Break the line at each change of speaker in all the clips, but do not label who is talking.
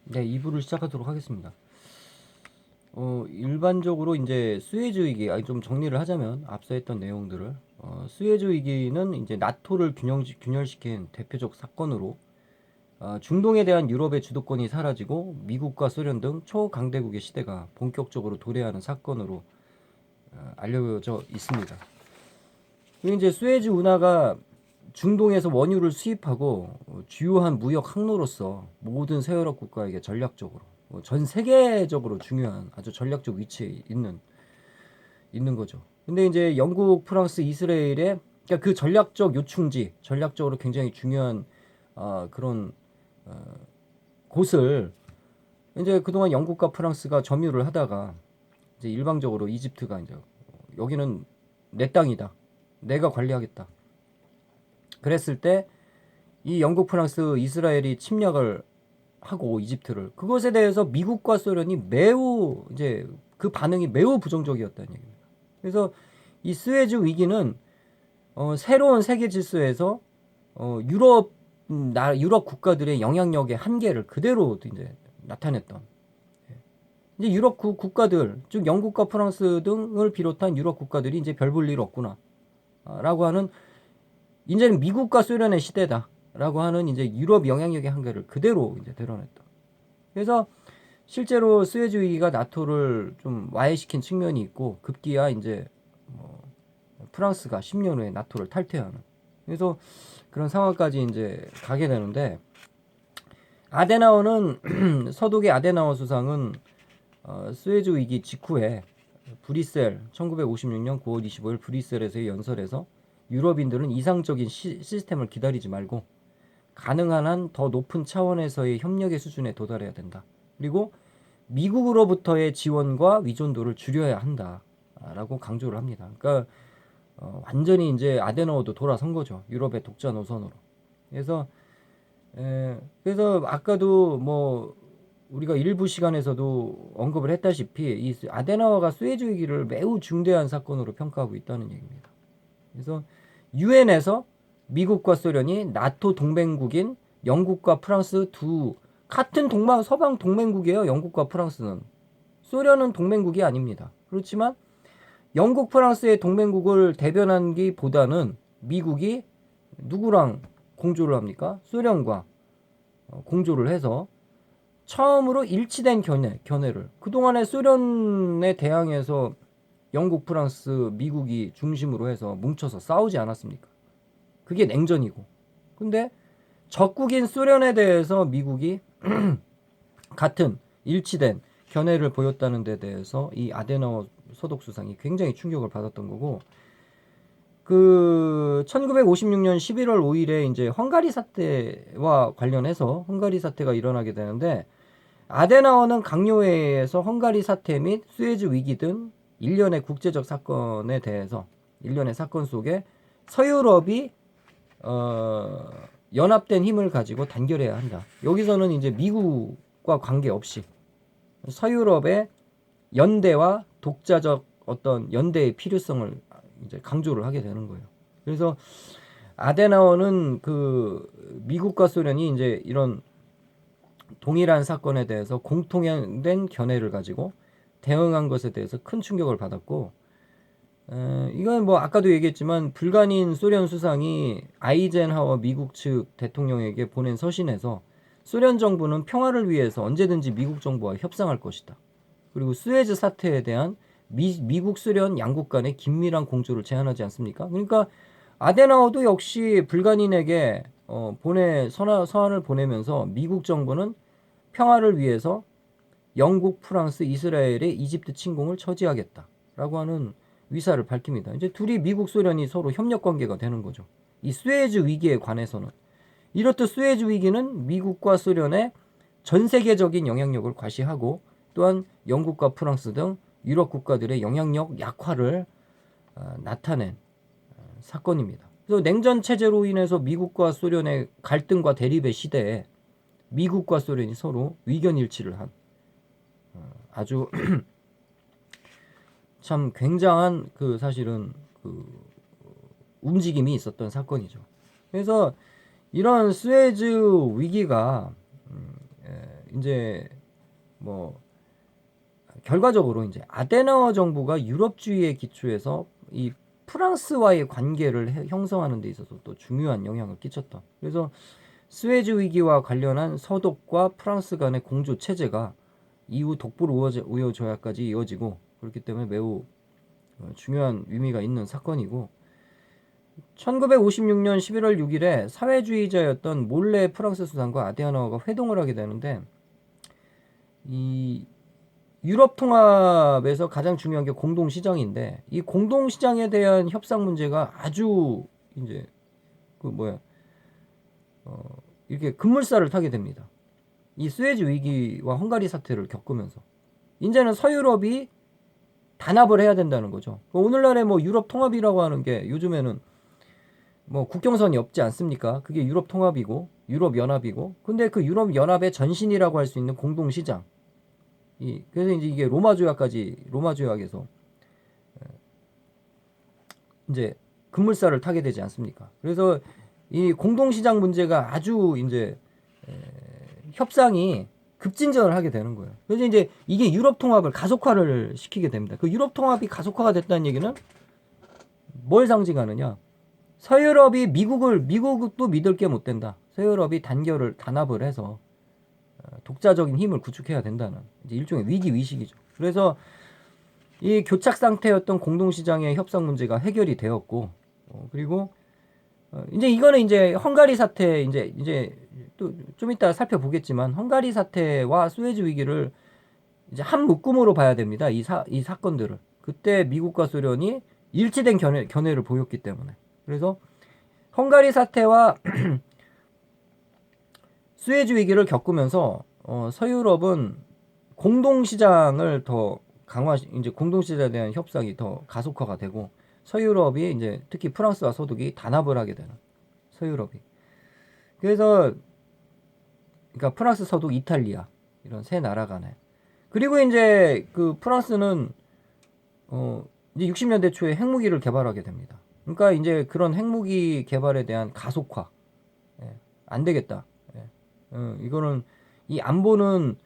네, 2부를 시작하도록 하겠습니다. 일반적으로 이제 수에즈 위기, 좀 정리를 하자면 앞서 했던 내용들을 수에즈 위기는 이제 나토를 균열시킨 대표적 사건으로 중동에 대한 유럽의 주도권이 사라지고 미국과 소련 등 초강대국의 시대가 본격적으로 도래하는 사건으로 알려져 있습니다. 그리고 이제 수에즈 운하가 중동에서 원유를 수입하고 주요한 무역 항로로서 모든 서유럽 국가에게 전략적으로 전 세계적으로 중요한 아주 전략적 위치에 있는 거죠. 근데 이제 영국, 프랑스, 이스라엘의 그러니까 그 전략적 요충지, 전략적으로 굉장히 중요한 그런 곳을 이제 그동안 영국과 프랑스가 점유를 하다가 이제 일방적으로 이집트가 이제 여기는 내 땅이다, 내가 관리하겠다. 그랬을 때 이 영국, 프랑스, 이스라엘이 침략을 하고 이집트를 그것에 대해서 미국과 소련이 매우 이제 그 반응이 매우 부정적이었다는 얘기입니다. 그래서 이 스웨즈 위기는 새로운 세계 질서에서 유럽 국가들의 영향력의 한계를 그대로 이제 나타냈던 이제 유럽 국가들 즉 영국과 프랑스 등을 비롯한 유럽 국가들이 이제 별 볼 일 없구나 라고 하는 이제는 미국과 소련의 시대다라고 하는 이제 유럽 영향력의 한계를 그대로 이제 드러냈다. 그래서 실제로 스웨즈 위기가 나토를 좀 와해시킨 측면이 있고 급기야 이제 뭐 프랑스가 10년 후에 나토를 탈퇴하는 그래서 그런 상황까지 이제 가게 되는데 아데나워는 서독의 아데나워 수상은 스웨즈 위기 직후에 브뤼셀 1956년 9월 25일 브뤼셀에서의 연설에서 유럽인들은 이상적인 시스템을 기다리지 말고 가능한 한 더 높은 차원에서의 협력의 수준에 도달해야 된다. 그리고 미국으로부터의 지원과 위존도를 줄여야 한다라고 강조를 합니다. 그러니까 완전히 이제 아데나워도 돌아선 거죠. 유럽의 독자 노선으로. 그래서 그래서 아까도 뭐 우리가 일부 시간에서도 언급을 했다시피 이 아데나워가 스웨즈 위기를 매우 중대한 사건으로 평가하고 있다는 얘기입니다. 그래서 유엔에서 미국과 소련이 나토 동맹국인 영국과 프랑스 두 같은 서방 동맹국이에요. 영국과 프랑스는 소련은 동맹국이 아닙니다. 그렇지만 영국 프랑스의 동맹국을 대변하기보다는 미국이 누구랑 공조를 합니까? 소련과 공조를 해서 처음으로 일치된 견해를 그동안에 소련에 대항해서 영국, 프랑스, 미국이 중심으로 해서 뭉쳐서 싸우지 않았습니까? 그게 냉전이고. 근데 적국인 소련에 대해서 미국이 같은 일치된 견해를 보였다는 데 대해서 이 아데나워 서독 수상이 굉장히 충격을 받았던 거고 그 1956년 11월 5일에 이제 헝가리 사태와 관련해서 헝가리 사태가 일어나게 되는데 아데나워는 강요회에서 헝가리 사태 및 수에즈 위기 등 일련의 국제적 사건에 대해서 일련의 사건 속에 서유럽이 연합된 힘을 가지고 단결해야 한다. 여기서는 이제 미국과 관계없이 서유럽의 연대와 독자적 어떤 연대의 필요성을 이제 강조를 하게 되는 거예요. 그래서 아데나워는 그 미국과 소련이 이제 이런 동일한 사건에 대해서 공통된 견해를 가지고 대응한 것에 대해서 큰 충격을 받았고 이건 뭐 아까도 얘기했지만 불간인 소련 수상이 아이젠하워 미국 측 대통령에게 보낸 서신에서 소련 정부는 평화를 위해서 언제든지 미국 정부와 협상할 것이다. 그리고 스웨즈 사태에 대한 미국 소련 양국 간의 긴밀한 공조를 제안하지 않습니까? 그러니까 아데나워도 역시 불간인에게 서한을 보내면서 미국 정부는 평화를 위해서 영국, 프랑스, 이스라엘의 이집트 침공을 처지하겠다라고 하는 위사를 밝힙니다. 이제 둘이 미국, 소련이 서로 협력 관계가 되는 거죠. 이 스웨즈 위기에 관해서는 이렇듯 스웨즈 위기는 미국과 소련의 전 세계적인 영향력을 과시하고 또한 영국과 프랑스 등 유럽 국가들의 영향력 약화를 나타낸 사건입니다. 그래서 냉전 체제로 인해서 미국과 소련의 갈등과 대립의 시대에 미국과 소련이 서로 의견 일치를 한 아주 참 굉장한 그 사실은 그 움직임이 있었던 사건이죠. 그래서 이런 스웨즈 위기가 이제 뭐 결과적으로 이제 아데나워 정부가 유럽주의에 기초해서 이 프랑스와의 관계를 형성하는 데 있어서 또 중요한 영향을 끼쳤다. 그래서 스웨즈 위기와 관련한 서독과 프랑스 간의 공조 체제가 이후 독불 우호 조약까지 이어지고 그렇기 때문에 매우 중요한 의미가 있는 사건이고 1956년 11월 6일에 사회주의자였던 몰레 프랑스 수상과 아데나워가 회동을 하게 되는데 이 유럽 통합에서 가장 중요한 게 공동시장인데 이 공동시장에 대한 협상 문제가 아주 이제 이렇게 급물살을 타게 됩니다. 이 스웨즈 위기와 헝가리 사태를 겪으면서 이제는 서유럽이 단합을 해야 된다는 거죠. 오늘날에 뭐 유럽 통합이라고 하는 게 요즘에는 뭐 국경선이 없지 않습니까? 그게 유럽 통합이고 유럽 연합이고 근데 그 유럽 연합의 전신이라고 할 수 있는 공동시장 그래서 이제 이게 로마 조약에서 이제 급물살을 타게 되지 않습니까? 그래서 이 공동시장 문제가 아주 이제 협상이 급진전을 하게 되는 거예요. 그래서 이제 이게 유럽 통합을 가속화를 시키게 됩니다. 그 유럽 통합이 가속화가 됐다는 얘기는 뭘 상징하느냐? 서유럽이 미국도 믿을 게 못 된다. 서유럽이 단합을 해서 독자적인 힘을 구축해야 된다는 이제 일종의 위기 의식이죠. 그래서 이 교착 상태였던 공동시장의 협상 문제가 해결이 되었고 그리고 이제 이거는 이제 헝가리 사태 이제 또 좀 이따 살펴보겠지만 헝가리 사태와 스웨즈 위기를 이제 한 묶음으로 봐야 됩니다. 이 사건들을 그때 미국과 소련이 일치된 견해를 보였기 때문에 그래서 헝가리 사태와 스웨즈 위기를 겪으면서 서유럽은 공동시장을 더 이제 공동시장에 대한 협상이 더 가속화가 되고 서유럽이 이제 특히 프랑스와 서독이 단합을 하게 되는 서유럽이 그래서 그러니까 프랑스, 서독, 이탈리아 이런 세 나라 간에 그리고 이제 그 프랑스는 이제 60년대 초에 핵무기를 개발하게 됩니다. 그러니까 이제 그런 핵무기 개발에 대한 가속화 안 되겠다. 이거는 이 안보는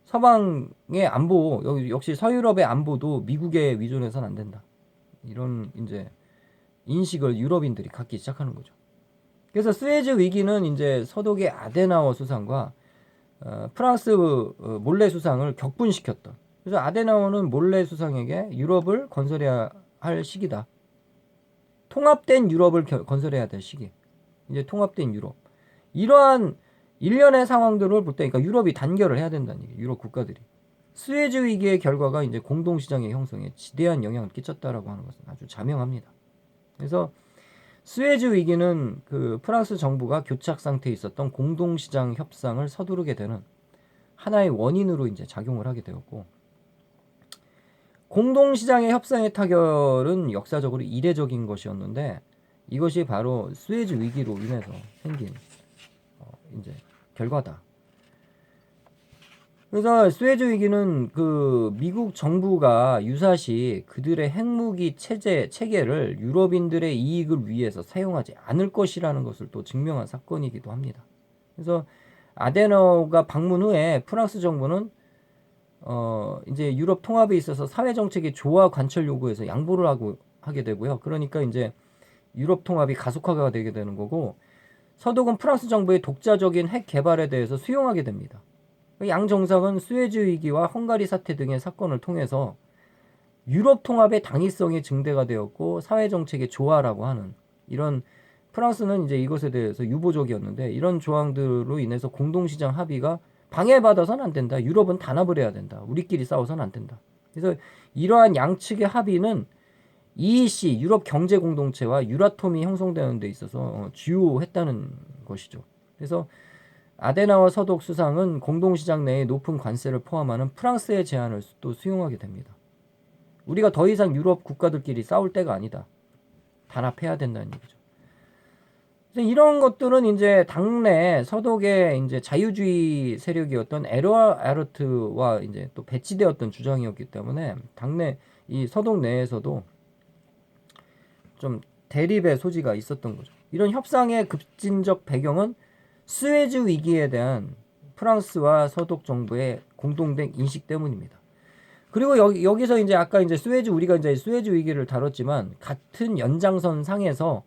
서방의 안보 역시 서유럽의 안보도 미국에 위존해서는 안 된다. 이런 이제 인식을 유럽인들이 갖기 시작하는 거죠. 그래서 스웨즈 위기는 이제 서독의 아데나워 수상과 프랑스 몰레 수상을 격분시켰던. 그래서 아데나워는 몰레 수상에게 유럽을 건설해야 할 시기다. 통합된 유럽을 건설해야 될 시기. 이제 통합된 유럽. 이러한 일련의 상황들을 볼 때, 그러니까 유럽이 단결을 해야 된다는 얘기예요. 유럽 국가들이. 스웨즈 위기의 결과가 이제 공동시장의 형성에 지대한 영향을 끼쳤다라고 하는 것은 아주 자명합니다. 그래서 스웨즈 위기는 그 프랑스 정부가 교착 상태에 있었던 공동시장 협상을 서두르게 되는 하나의 원인으로 이제 작용을 하게 되었고, 공동시장의 협상의 타결은 역사적으로 이례적인 것이었는데 이것이 바로 스웨즈 위기로 인해서 생긴 이제 결과다. 그래서 스웨즈 위기는 그 미국 정부가 유사시 그들의 핵무기 체계를 유럽인들의 이익을 위해서 사용하지 않을 것이라는 것을 또 증명한 사건이기도 합니다. 그래서 아데너가 방문 후에 프랑스 정부는 이제 유럽 통합에 있어서 사회 정책의 조화 관철 요구에서 양보를 하게 되고요. 그러니까 이제 유럽 통합이 가속화가 되게 되는 거고 서독은 프랑스 정부의 독자적인 핵 개발에 대해서 수용하게 됩니다. 양 정상은 스웨즈 위기와 헝가리 사태 등의 사건을 통해서 유럽 통합의 당위성이 증대가 되었고 사회 정책의 조화라고 하는 이런 프랑스는 이제 이것에 대해서 유보적이었는데 이런 조항들로 인해서 공동시장 합의가 방해받아서는 안 된다. 유럽은 단합을 해야 된다. 우리끼리 싸워서는 안 된다. 그래서 이러한 양측의 합의는 EEC 유럽 경제 공동체와 유라톰이 형성되는 데 있어서 주요했다는 것이죠. 그래서 아데나워 서독 수상은 공동시장 내에 높은 관세를 포함하는 프랑스의 제안을 또 수용하게 됩니다. 우리가 더 이상 유럽 국가들끼리 싸울 때가 아니다. 단합해야 된다는 얘기죠. 그래서 이런 것들은 이제 당내 서독의 이제 자유주의 세력이었던 에르하르트와 이제 또 배치되었던 주장이었기 때문에 당내 이 서독 내에서도 좀 대립의 소지가 있었던 거죠. 이런 협상의 급진적 배경은 스웨즈 위기에 대한 프랑스와 서독 정부의 공동된 인식 때문입니다. 그리고 여기서 이제 아까 이제 우리가 이제 스웨즈 위기를 다뤘지만 같은 연장선 상에서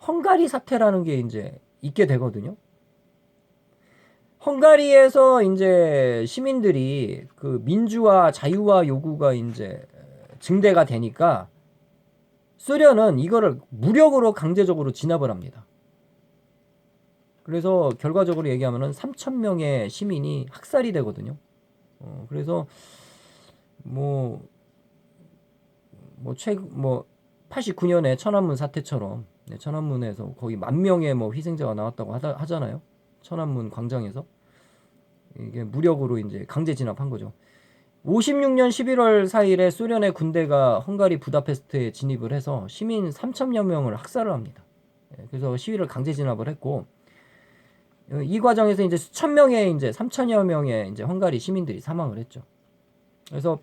헝가리 사태라는 게 이제 있게 되거든요. 헝가리에서 이제 시민들이 그 민주화, 자유화 요구가 이제 증대가 되니까 소련은 이거를 무력으로 강제적으로 진압을 합니다. 그래서 결과적으로 얘기하면은 3,000명의 시민이 학살이 되거든요. 그래서 뭐 89년에 천안문 사태처럼 천안문에서 거의 10,000명의 뭐 희생자가 나왔다고 하잖아요. 천안문 광장에서 이게 무력으로 이제 강제 진압한 거죠. 56년 11월 4일에 소련의 군대가 헝가리 부다페스트에 진입을 해서 시민 3,000여 명을 학살을 합니다. 그래서 시위를 강제 진압을 했고 이 과정에서 이제 수천 명의 이제 3,000여 명의 이제 헝가리 시민들이 사망을 했죠. 그래서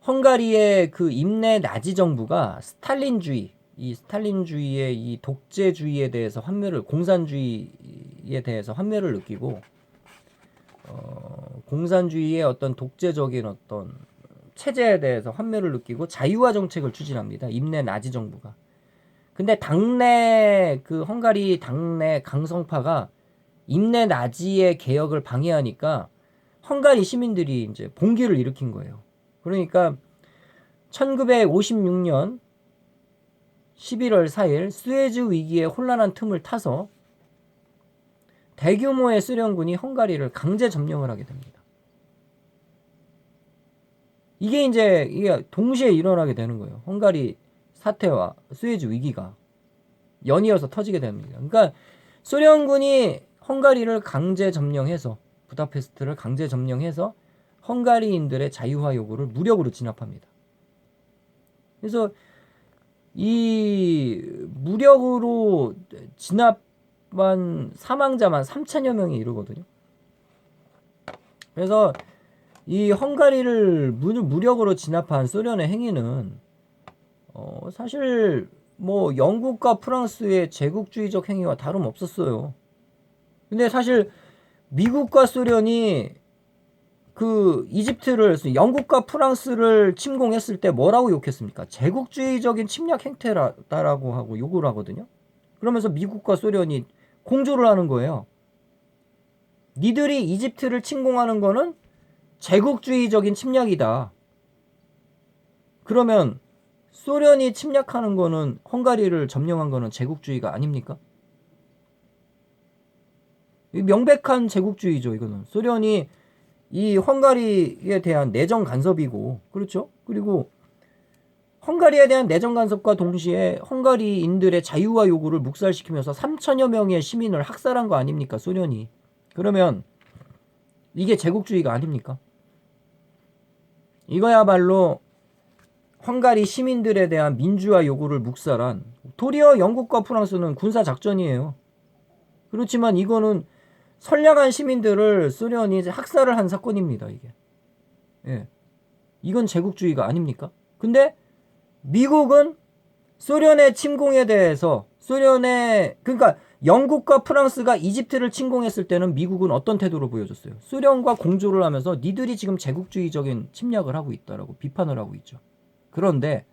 헝가리의 그 임내 나지 정부가 이 스탈린주의의 이 독재주의에 대해서 공산주의에 대해서 환멸을 느끼고 공산주의의 어떤 독재적인 어떤 체제에 대해서 환멸을 느끼고 자유화 정책을 추진합니다. 임내 나지 정부가. 근데 그 헝가리 당내 강성파가 임내 나지의 개혁을 방해하니까 헝가리 시민들이 이제 봉기를 일으킨 거예요. 그러니까 1956년 11월 4일 스웨즈 위기의 혼란한 틈을 타서 대규모의 소련군이 헝가리를 강제 점령을 하게 됩니다. 이게 동시에 일어나게 되는 거예요. 헝가리 사태와 스웨즈 위기가 연이어서 터지게 됩니다. 그러니까 소련군이 헝가리를 강제 점령해서 부다페스트를 강제 점령해서 헝가리인들의 자유화 요구를 무력으로 진압합니다. 그래서 이 무력으로 진압한 사망자만 3,000여 명에 이르거든요. 그래서 이 헝가리를 무력으로 진압한 소련의 행위는 사실 뭐 영국과 프랑스의 제국주의적 행위와 다름없었어요. 근데 사실 미국과 소련이 그 영국과 프랑스를 침공했을 때 뭐라고 욕했습니까? 제국주의적인 침략 행태라고 하고 욕을 하거든요. 그러면서 미국과 소련이 공조를 하는 거예요. 니들이 이집트를 침공하는 거는 제국주의적인 침략이다. 그러면 소련이 침략하는 거는 헝가리를 점령한 거는 제국주의가 아닙니까? 명백한 제국주의죠, 이거는. 소련이 이 헝가리에 대한 내정 간섭이고, 그렇죠? 그리고 헝가리에 대한 내정 간섭과 동시에 헝가리인들의 자유화 요구를 묵살시키면서 3,000여 명의 시민을 학살한 거 아닙니까, 소련이? 그러면 이게 제국주의가 아닙니까? 이거야말로 헝가리 시민들에 대한 민주화 요구를 묵살한, 도리어 영국과 프랑스는 군사작전이에요. 그렇지만 이거는 선량한 시민들을 소련이 학살을 한 사건입니다, 이게. 예. 이건 제국주의가 아닙니까? 근데 미국은 소련의 침공에 대해서 그러니까 영국과 프랑스가 이집트를 침공했을 때는 미국은 어떤 태도를 보여줬어요? 소련과 공조를 하면서 니들이 지금 제국주의적인 침략을 하고 있다라고 비판을 하고 있죠. 그런데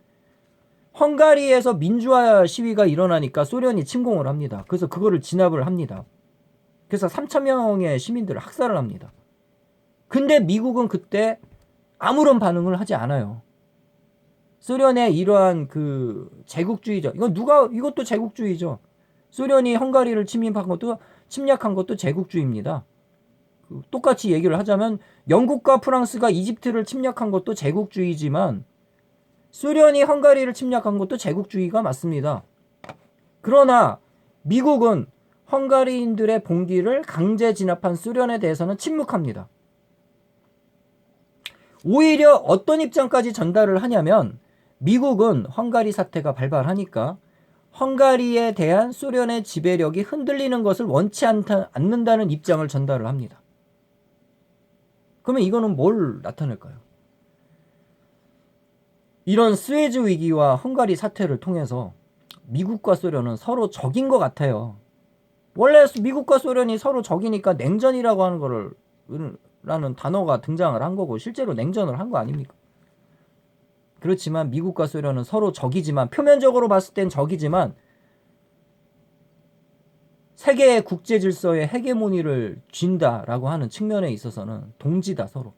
헝가리에서 민주화 시위가 일어나니까 소련이 침공을 합니다. 그래서 그거를 진압을 합니다. 그래서 3,000명의 시민들을 학살을 합니다. 근데 미국은 그때 아무런 반응을 하지 않아요. 소련의 이러한 그 제국주의죠. 이것도 제국주의죠. 소련이 헝가리를 침략한 것도 제국주의입니다. 똑같이 얘기를 하자면 영국과 프랑스가 이집트를 침략한 것도 제국주의지만 소련이 헝가리를 침략한 것도 제국주의가 맞습니다. 그러나 미국은 헝가리인들의 봉기를 강제 진압한 소련에 대해서는 침묵합니다. 오히려 어떤 입장까지 전달을 하냐면 미국은 헝가리 사태가 발발하니까 헝가리에 대한 소련의 지배력이 흔들리는 것을 원치 않는다는 입장을 전달을 합니다. 그러면 이거는 뭘 나타낼까요? 이런 스웨즈 위기와 헝가리 사태를 통해서 미국과 소련은 서로 적인 것 같아요. 원래 미국과 소련이 서로 적이니까 냉전이라고 하는 거를 라는 단어가 등장을 한 거고 실제로 냉전을 한 거 아닙니까? 그렇지만 미국과 소련은 서로 적이지만 표면적으로 봤을 땐 적이지만 세계의 국제 질서의 헤게모니를 쥔다라고 하는 측면에 있어서는 동지다 서로.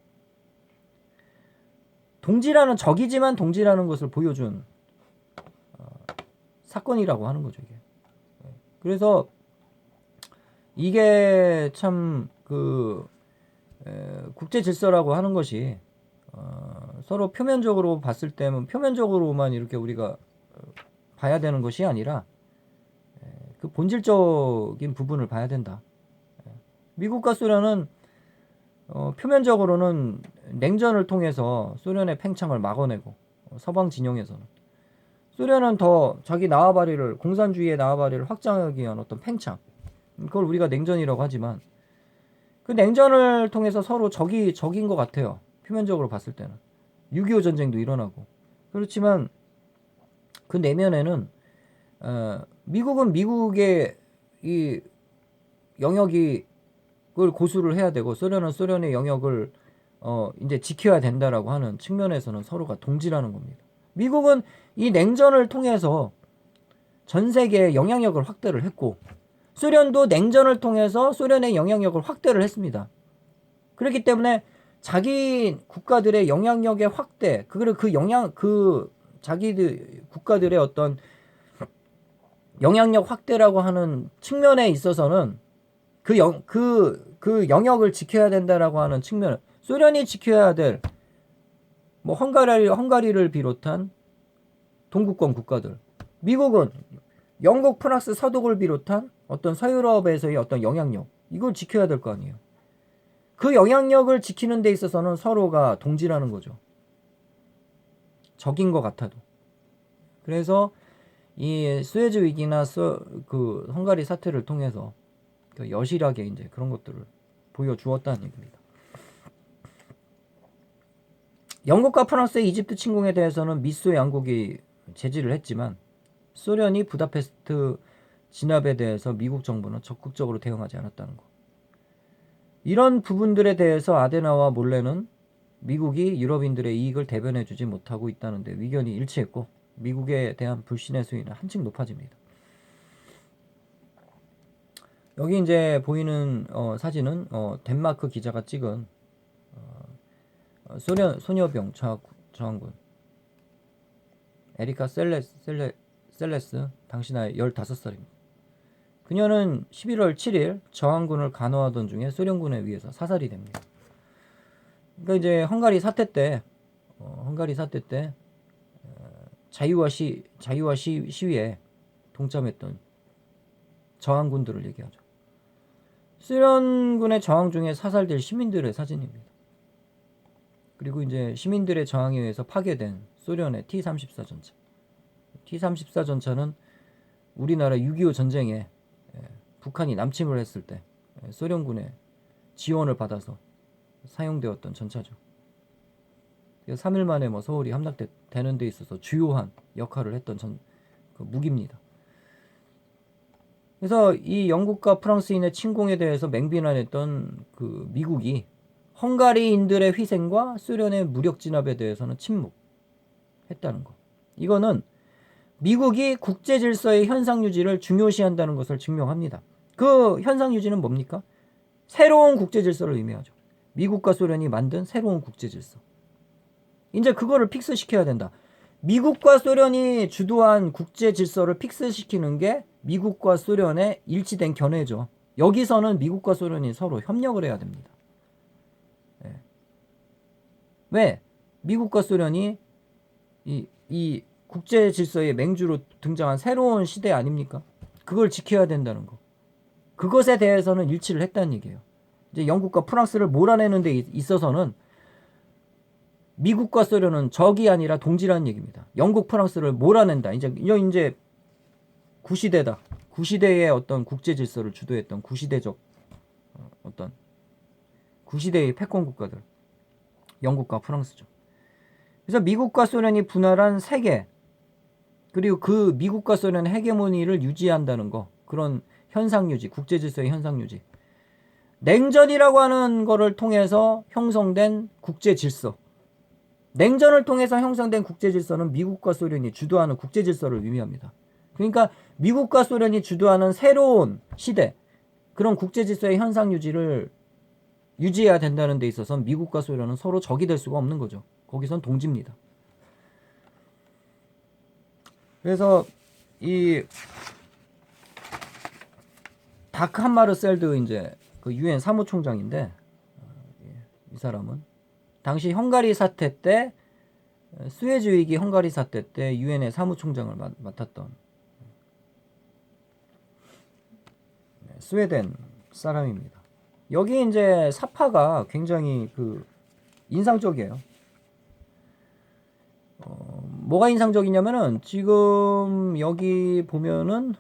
동지라는 적이지만 동지라는 것을 보여준 사건이라고 하는 거죠 이게. 그래서 이게 참 국제 질서라고 하는 것이 서로 표면적으로 봤을 때는 표면적으로만 이렇게 우리가 봐야 되는 것이 아니라 그 본질적인 부분을 봐야 된다. 미국과 소련은 표면적으로는 냉전을 통해서 소련의 팽창을 막아내고 서방 진영에서는 소련은 더 자기 나와바리를 공산주의의 나와바리를 확장하기 위한 어떤 팽창 그걸 우리가 냉전이라고 하지만 그 냉전을 통해서 서로 적인 것 같아요. 표면적으로 봤을 때는 6.25 전쟁도 일어나고 그렇지만 그 내면에는 미국은 미국의 이 영역을 고수를 해야 되고 소련은 소련의 영역을 이제 지켜야 된다라고 하는 측면에서는 서로가 동지라는 겁니다. 미국은 이 냉전을 통해서 전 세계의 영향력을 확대를 했고 소련도 냉전을 통해서 소련의 영향력을 확대를 했습니다. 그렇기 때문에 자기 국가들의 영향력의 확대, 자기들 국가들의 어떤 영향력 확대라고 하는 측면에 있어서는 그 영역을 지켜야 된다라고 하는 측면, 소련이 지켜야 될 뭐 헝가리를 비롯한 동구권 국가들, 미국은 영국, 프랑스, 서독을 비롯한 어떤 서유럽에서의 어떤 영향력, 이걸 지켜야 될 거 아니에요. 그 영향력을 지키는 데 있어서는 서로가 동지라는 거죠. 적인 것 같아도. 그래서 이 수에즈 위기나 그 헝가리 사태를 통해서 여실하게 이제 그런 것들을 보여주었다는 얘기입니다. 영국과 프랑스의 이집트 침공에 대해서는 미소 양국이 제지를 했지만 소련이 부다페스트 진압에 대해서 미국 정부는 적극적으로 대응하지 않았다는 것. 이런 부분들에 대해서 아데나와 몰레는 미국이 유럽인들의 이익을 대변해주지 못하고 있다는 데 의견이 일치했고 미국에 대한 불신의 수위는 한층 높아집니다. 여기 이제 보이는 사진은 덴마크 기자가 찍은 소련 소녀병 저항군 에리카 셀레스 당시 나이 15살입니다. 그녀는 11월 7일 저항군을 간호하던 중에 소련군에 의해서 사살이 됩니다. 그러니까 이제 헝가리 사태 때 자유화 시위에 동참했던 저항군들을 얘기하죠. 소련군의 저항 중에 사살될 시민들의 사진입니다. 그리고 이제 시민들의 저항에 의해서 파괴된 소련의 T-34 전차. T-34 전차는 우리나라 6.25 전쟁에 북한이 남침을 했을 때 소련군의 지원을 받아서 사용되었던 전차죠. 3일 만에 서울이 함락되는 데 있어서 주요한 역할을 했던 그 무기입니다. 그래서 이 영국과 프랑스인의 침공에 대해서 맹비난했던 그 미국이 헝가리인들의 희생과 소련의 무력 진압에 대해서는 침묵했다는 것. 이거는 미국이 국제 질서의 현상 유지를 중요시한다는 것을 증명합니다. 그 현상 유지는 뭡니까? 새로운 국제 질서를 의미하죠. 미국과 소련이 만든 새로운 국제 질서. 이제 그거를 픽스시켜야 된다. 미국과 소련이 주도한 국제 질서를 픽스시키는 게 미국과 소련의 일치된 견해죠. 여기서는 미국과 소련이 서로 협력을 해야 됩니다. 왜? 미국과 소련이 이 국제 질서의 맹주로 등장한 새로운 시대 아닙니까? 그걸 지켜야 된다는 거. 그것에 대해서는 일치를 했다는 얘기예요. 이제 영국과 프랑스를 몰아내는 데 있어서는 미국과 소련은 적이 아니라 동지라는 얘기입니다. 영국, 프랑스를 몰아낸다. 이제 구시대다. 구시대의 어떤 국제 질서를 주도했던 구시대적 어떤 구시대의 패권 국가들. 영국과 프랑스죠. 그래서 미국과 소련이 분할한 세계 그리고 그 미국과 소련의 헤게모니를 유지한다는 거 그런 현상 유지, 국제 질서의 현상 유지. 냉전이라고 하는 거를 통해서 형성된 국제 질서. 냉전을 통해서 형성된 국제 질서는 미국과 소련이 주도하는 국제 질서를 의미합니다. 그러니까 미국과 소련이 주도하는 새로운 시대, 그런 국제 질서의 현상 유지를 유지해야 된다는 데 있어서는 미국과 소련은 서로 적이 될 수가 없는 거죠. 거기선 동지입니다. 그래서 이 다크 함마르셀드 이제 그 유엔 사무총장인데, 이 사람은 당시 헝가리 사태 때, 수에즈 위기 헝가리 사태 때 유엔의 사무총장을 맡았던 스웨덴 사람입니다. 여기 이제 사파가 굉장히 그 인상적이에요. 뭐가 인상적이냐면은 지금 여기 보면은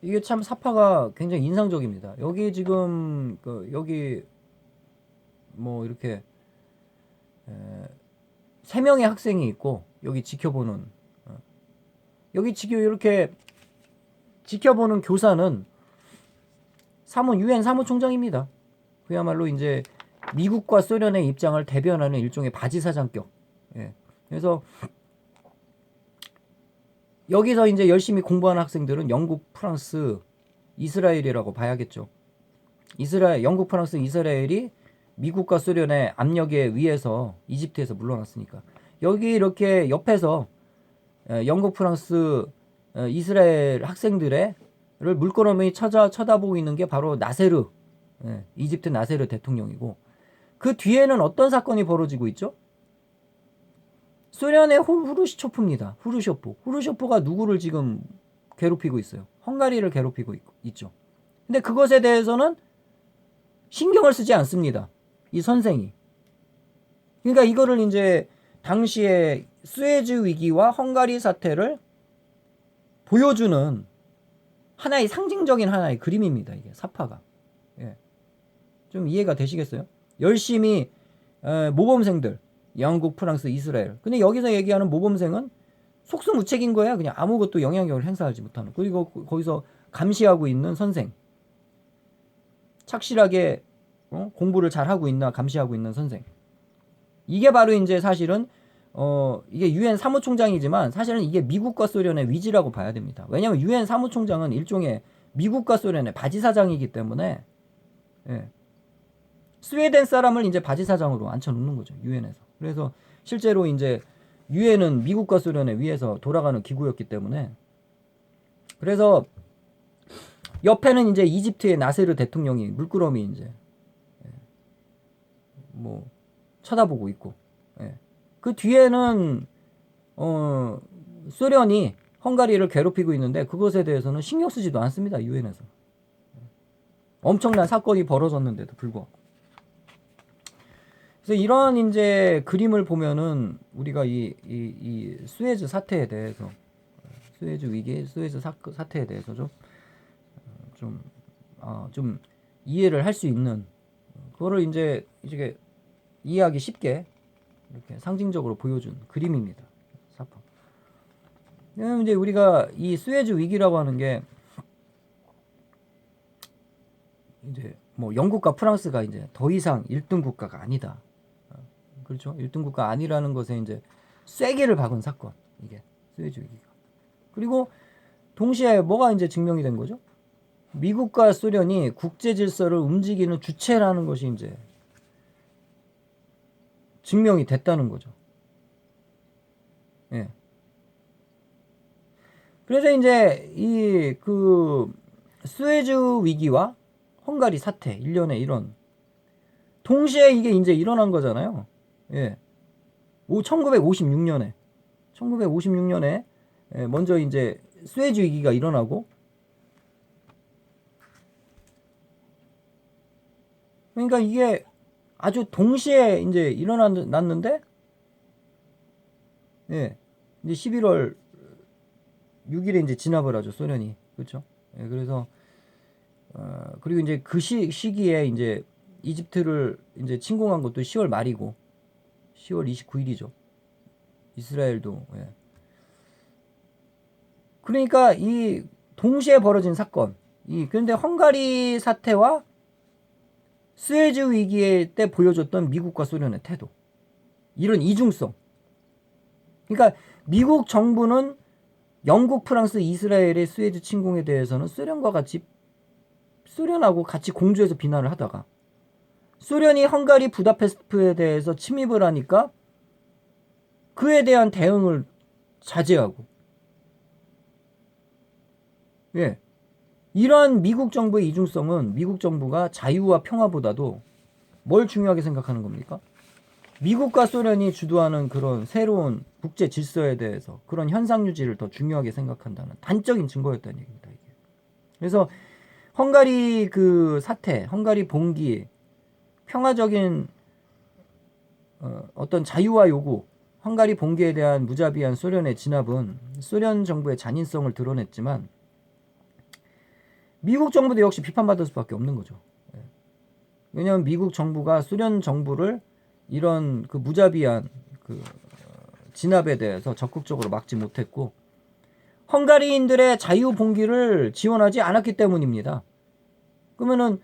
이게 참 사파가 굉장히 인상적입니다. 여기 지금 여기 뭐 이렇게 3명의 학생이 있고, 여기 지켜보는 여기 지금 이렇게 지켜보는 교사는 유엔 사무총장입니다. 그야말로 이제 미국과 소련의 입장을 대변하는 일종의 바지사장격. 예. 그래서 여기서 이제 열심히 공부하는 학생들은 영국, 프랑스, 이스라엘이라고 봐야겠죠. 영국, 프랑스, 이스라엘이 미국과 소련의 압력에 의해서 이집트에서 물러났으니까. 여기 이렇게 옆에서 영국, 프랑스, 이스라엘 학생들을 물끄러미 쳐다보고 있는 게 바로 나세르, 이집트 나세르 대통령이고, 그 뒤에는 어떤 사건이 벌어지고 있죠? 소련의 후르시초프입니다. 후르시초프가 누구를 지금 괴롭히고 있어요? 헝가리를 괴롭히고 있죠. 근데 그것에 대해서는 신경을 쓰지 않습니다. 이 선생이. 그러니까 이거를 이제 당시에 수에즈 위기와 헝가리 사태를 보여주는 하나의 상징적인 하나의 그림입니다. 이게 사파가. 예. 좀 이해가 되시겠어요? 열심히 모범생들, 영국, 프랑스, 이스라엘. 근데 여기서 얘기하는 모범생은 속수무책인 거야. 그냥 아무것도 영향력을 행사하지 못하는. 그리고 거기서 감시하고 있는 선생. 착실하게 공부를 잘하고 있나 감시하고 있는 선생. 이게 바로 이제 사실은 이게 유엔 사무총장이지만 사실은 이게 미국과 소련의 위지라고 봐야 됩니다. 왜냐하면 유엔 사무총장은 일종의 미국과 소련의 바지사장이기 때문에, 예. 스웨덴 사람을 이제 바지사장으로 앉혀놓는 거죠, 유엔에서. 그래서 실제로 이제 유엔은 미국과 소련에 의해서 돌아가는 기구였기 때문에, 그래서 옆에는 이제 이집트의 나세르 대통령이 물끄러미 이제 뭐 쳐다보고 있고, 그 뒤에는 소련이 헝가리를 괴롭히고 있는데 그것에 대해서는 신경 쓰지도 않습니다, 유엔에서. 엄청난 사건이 벌어졌는데도 불구하고. 그래서 이런 이제 그림을 보면은 우리가 이 수에즈 사태에 대해서, 수에즈 위기, 수에즈 사태에 대해서 좀 이해를 할 수 있는, 그거를 이제 이해하기 쉽게 이렇게 상징적으로 보여준 그림입니다. 사파. 이제 우리가 이 수에즈 위기라고 하는 게 이제 뭐 영국과 프랑스가 이제 더 이상 1등 국가가 아니다. 그렇죠? 1등 국가 아니라는 것에 이제 쐐기를 박은 사건. 이게 수에즈 위기가. 그리고 동시에 뭐가 이제 증명이 된 거죠? 미국과 소련이 국제 질서를 움직이는 주체라는 것이 이제 증명이 됐다는 거죠. 예. 그래서 이제 이 그 수에즈 위기와 헝가리 사태 일련의 이런 동시에 이게 이제 일어난 거잖아요. 예. 1956년에 먼저 이제 수에즈 위기가 일어나고, 그러니까 이게 아주 동시에 이제 일어났는데, 예. 이제 11월 6일에 이제 진압을 하죠, 소련이. 그렇죠? 예, 그래서 그리고 이제 그 시기에 이제 이집트를 이제 침공한 것도 10월 말이고 10월 29일이죠. 이스라엘도, 예. 그러니까 이 동시에 벌어진 사건, 그런데 헝가리 사태와 스웨즈 위기 때 보여줬던 미국과 소련의 태도, 이런 이중성. 그러니까 미국 정부는 영국, 프랑스, 이스라엘의 스웨즈 침공에 대해서는 소련하고 같이 공조해서 비난을 하다가, 소련이 헝가리 부다페스트에 대해서 침입을 하니까 그에 대한 대응을 자제하고, 예, 이러한 미국 정부의 이중성은 미국 정부가 자유와 평화보다도 뭘 중요하게 생각하는 겁니까? 미국과 소련이 주도하는 그런 새로운 국제 질서에 대해서 그런 현상 유지를 더 중요하게 생각한다는 단적인 증거였다는 얘기입니다. 이게. 그래서 헝가리 그 사태, 헝가리 봉기, 평화적인 어떤 자유와 요구, 헝가리 봉기에 대한 무자비한 소련의 진압은 소련 정부의 잔인성을 드러냈지만 미국 정부도 역시 비판받을 수밖에 없는 거죠. 왜냐하면 미국 정부가 소련 정부를 이런 그 무자비한 그 진압에 대해서 적극적으로 막지 못했고 헝가리인들의 자유 봉기를 지원하지 않았기 때문입니다. 그러면은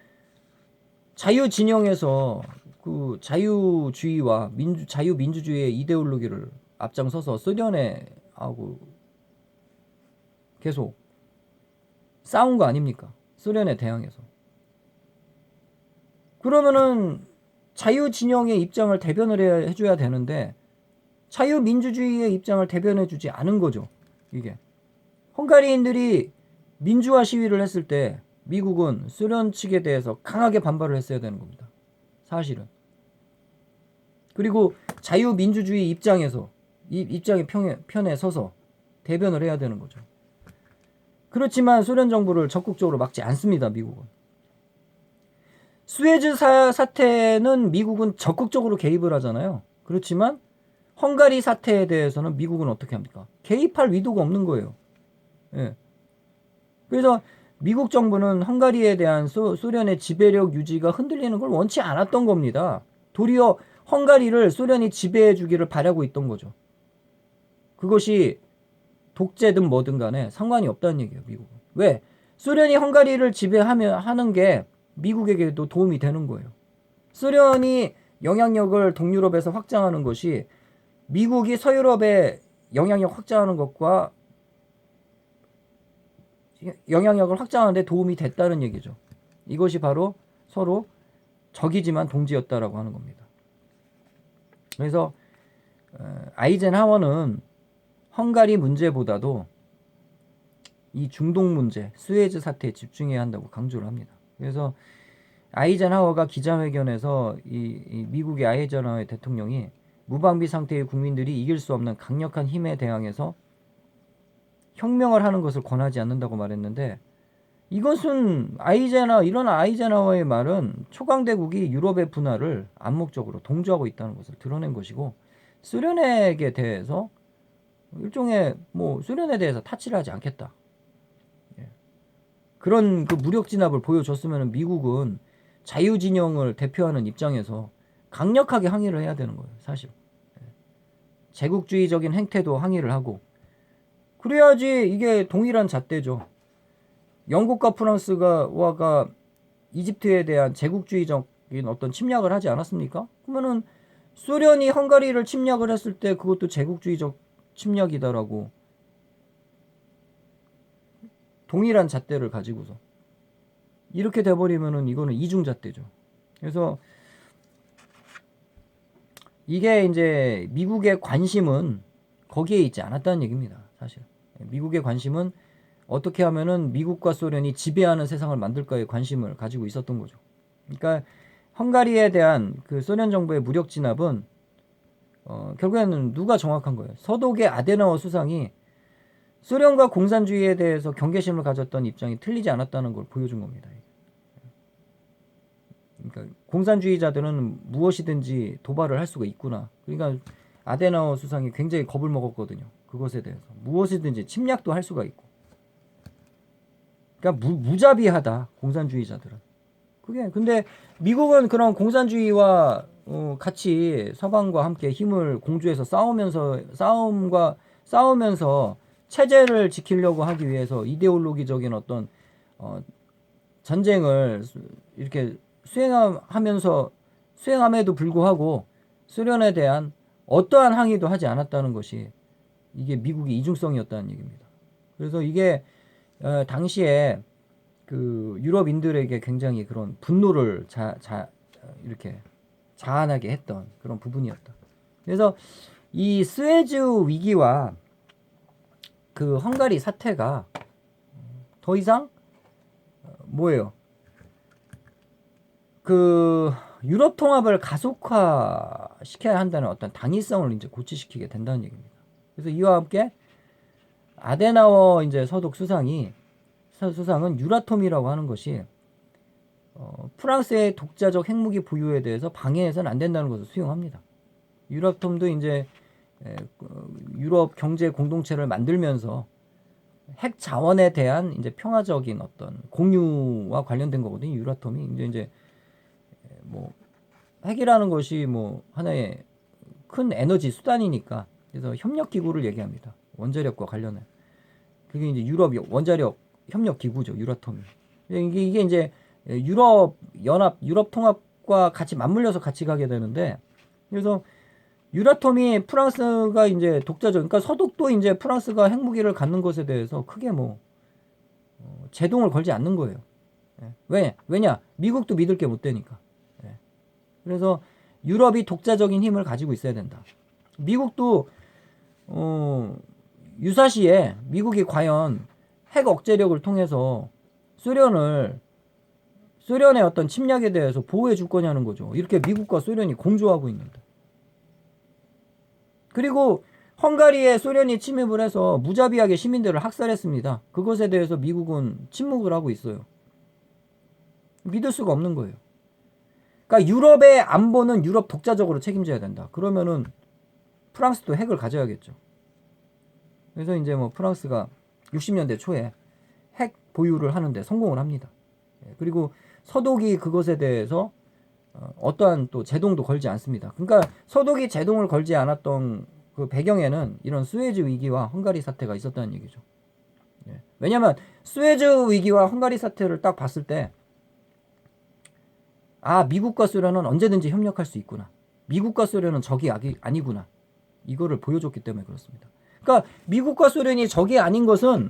자유 진영에서 그 자유주의와 자유민주주의의 이데올로기를 앞장서서 소련에 하고 계속 싸운 거 아닙니까? 소련에 대항해서. 그러면은 자유 진영의 입장을 대변을 해줘야 되는데 자유민주주의의 입장을 대변해주지 않은 거죠. 이게 헝가리인들이 민주화 시위를 했을 때 미국은 소련 측에 대해서 강하게 반발을 했어야 되는 겁니다. 사실은. 그리고 자유민주주의 입장에서 이 입장의 편에 서서 대변을 해야 되는 거죠. 그렇지만 소련 정부를 적극적으로 막지 않습니다. 미국은. 수에즈 사태는 미국은 적극적으로 개입을 하잖아요. 그렇지만 헝가리 사태에 대해서는 미국은 어떻게 합니까? 개입할 의도가 없는 거예요. 예. 그래서 미국 정부는 헝가리에 대한 소련의 지배력 유지가 흔들리는 걸 원치 않았던 겁니다. 도리어 헝가리를 소련이 지배해 주기를 바라고 있던 거죠. 그것이 독재든 뭐든 간에 상관이 없다는 얘기예요. 미국은. 왜? 소련이 헝가리를 지배하는 게 미국에게도 도움이 되는 거예요. 소련이 영향력을 동유럽에서 확장하는 것이 미국이 서유럽에 영향력 확장하는 것과 영향력을 확장하는 데 도움이 됐다는 얘기죠. 이것이 바로 서로 적이지만 동지였다라고 하는 겁니다. 그래서 아이젠하워는 헝가리 문제보다도 이 중동 문제, 수에즈 사태에 집중해야 한다고 강조를 합니다. 그래서 아이젠하워가 기자회견에서 이 미국의 아이젠하워 대통령이 무방비 상태의 국민들이 이길 수 없는 강력한 힘에 대항해서 혁명을 하는 것을 권하지 않는다고 말했는데 이것은 이런 아이젠하워의 말은 초강대국이 유럽의 분화를 암묵적으로 동조하고 있다는 것을 드러낸 것이고 소련에게 대해서 일종의 소련에 대해서 타치를 하지 않겠다. 그런 그 무력 진압을 보여줬으면 미국은 자유진영을 대표하는 입장에서 강력하게 항의를 해야 되는 거예요. 사실. 제국주의적인 행태도 항의를 하고 그래야지 이게 동일한 잣대죠. 영국과 프랑스가 이집트에 대한 제국주의적인 어떤 침략을 하지 않았습니까? 그러면은 소련이 헝가리를 침략을 했을 때 그것도 제국주의적 침략이다라고 동일한 잣대를 가지고서 이렇게 돼버리면은 이거는 이중잣대죠. 그래서 이게 이제 미국의 관심은 거기에 있지 않았다는 얘기입니다. 사실 미국의 관심은 어떻게 하면은 미국과 소련이 지배하는 세상을 만들까에 관심을 가지고 있었던 거죠. 그러니까 헝가리에 대한 그 소련 정부의 무력 진압은 결국에는 누가 정확한 거예요? 서독의 아데나워 수상이 소련과 공산주의에 대해서 경계심을 가졌던 입장이 틀리지 않았다는 걸 보여준 겁니다. 그러니까 공산주의자들은 무엇이든지 도발을 할 수가 있구나. 그러니까 아데나워 수상이 굉장히 겁을 먹었거든요. 그것에 대해서 무엇이든지 침략도 할 수가 있고. 그러니까 무자비하다 공산주의자들은. 근데 미국은 그런 공산주의와 같이 서방과 함께 힘을 공조해서 싸우면서 체제를 지키려고 하기 위해서 이데올로기적인 어떤 전쟁을 이렇게 수행함에도 불구하고 소련에 대한 어떠한 항의도 하지 않았다는 것이 이게 미국의 이중성이었다는 얘기입니다. 그래서 이게 당시에 그 유럽인들에게 굉장히 그런 분노를 이렇게 자아나게 했던 그런 부분이었다. 그래서 이 스웨즈 위기와 그 헝가리 사태가 더 이상 뭐예요? 그 유럽 통합을 가속화시켜야 한다는 어떤 당위성을 이제 고취시키게 된다는 얘기입니다. 그래서 이와 함께 아데나워 이제 수상은 유라톰이라고 하는 것이 프랑스의 독자적 핵무기 보유에 대해서 방해해서는 안 된다는 것을 수용합니다. 유라톰도 이제 유럽 경제 공동체를 만들면서 핵 자원에 대한 이제 평화적인 어떤 공유와 관련된 거거든요. 유라톰이 이제 뭐 핵이라는 것이 뭐 하나의 큰 에너지 수단이니까 그래서 협력 기구를 얘기합니다. 원자력과 관련해. 그게 이제 유럽 원자력 협력 기구죠. 유라톰이. 이게 이제 유럽 통합과 같이 맞물려서 같이 가게 되는데 그래서 유라톰이 프랑스가 이제 독자적, 그러니까 서독도 이제 프랑스가 핵무기를 갖는 것에 대해서 크게 뭐 제동을 걸지 않는 거예요. 왜냐? 미국도 믿을 게 못 되니까. 그래서 유럽이 독자적인 힘을 가지고 있어야 된다. 미국도 유사시에 미국이 과연 핵 억제력을 통해서 소련의 어떤 침략에 대해서 보호해 줄 거냐는 거죠. 이렇게 미국과 소련이 공조하고 있는데. 그리고 헝가리에 소련이 침입을 해서 무자비하게 시민들을 학살했습니다. 그것에 대해서 미국은 침묵을 하고 있어요. 믿을 수가 없는 거예요. 그러니까 유럽의 안보는 유럽 독자적으로 책임져야 된다. 그러면은 프랑스도 핵을 가져야겠죠. 그래서 이제 뭐 프랑스가 60년대 초에 핵 보유를 하는데 성공을 합니다. 그리고 서독이 그것에 대해서 어떠한 또 제동도 걸지 않습니다. 그러니까 서독이 제동을 걸지 않았던 그 배경에는 이런 스웨즈 위기와 헝가리 사태가 있었다는 얘기죠. 왜냐하면 스웨즈 위기와 헝가리 사태를 딱 봤을 때 미국과 소련은 언제든지 협력할 수 있구나. 미국과 소련은 적이 아니구나. 이거를 보여줬기 때문에 그렇습니다. 그러니까 미국과 소련이 적이 아닌 것은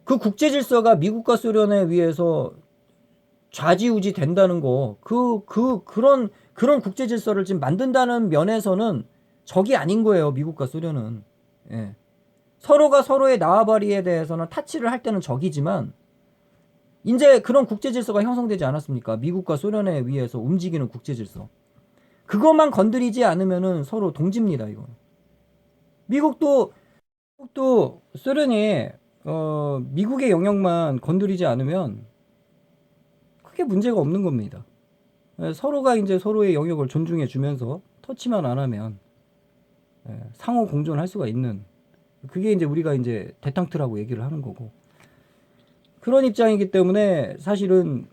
그 국제 질서가 미국과 소련에 의해서 좌지우지 된다는 거, 그런 국제 질서를 지금 만든다는 면에서는 적이 아닌 거예요, 미국과 소련은. 서로가 서로의縄張리에 대해서는 타치를 할 때는 적이지만, 이제 그런 국제 질서가 형성되지 않았습니까? 미국과 소련에 의해서 움직이는 국제 질서. 그것만 건드리지 않으면은 서로 동지입니다, 이거. 미국도 소련이, 미국의 영역만 건드리지 않으면 크게 문제가 없는 겁니다. 서로가 이제 서로의 영역을 존중해 주면서 터치만 안 하면 상호 공존할 수가 있는, 그게 이제 우리가 이제 대탕트라고 얘기를 하는 거고, 그런 입장이기 때문에 사실은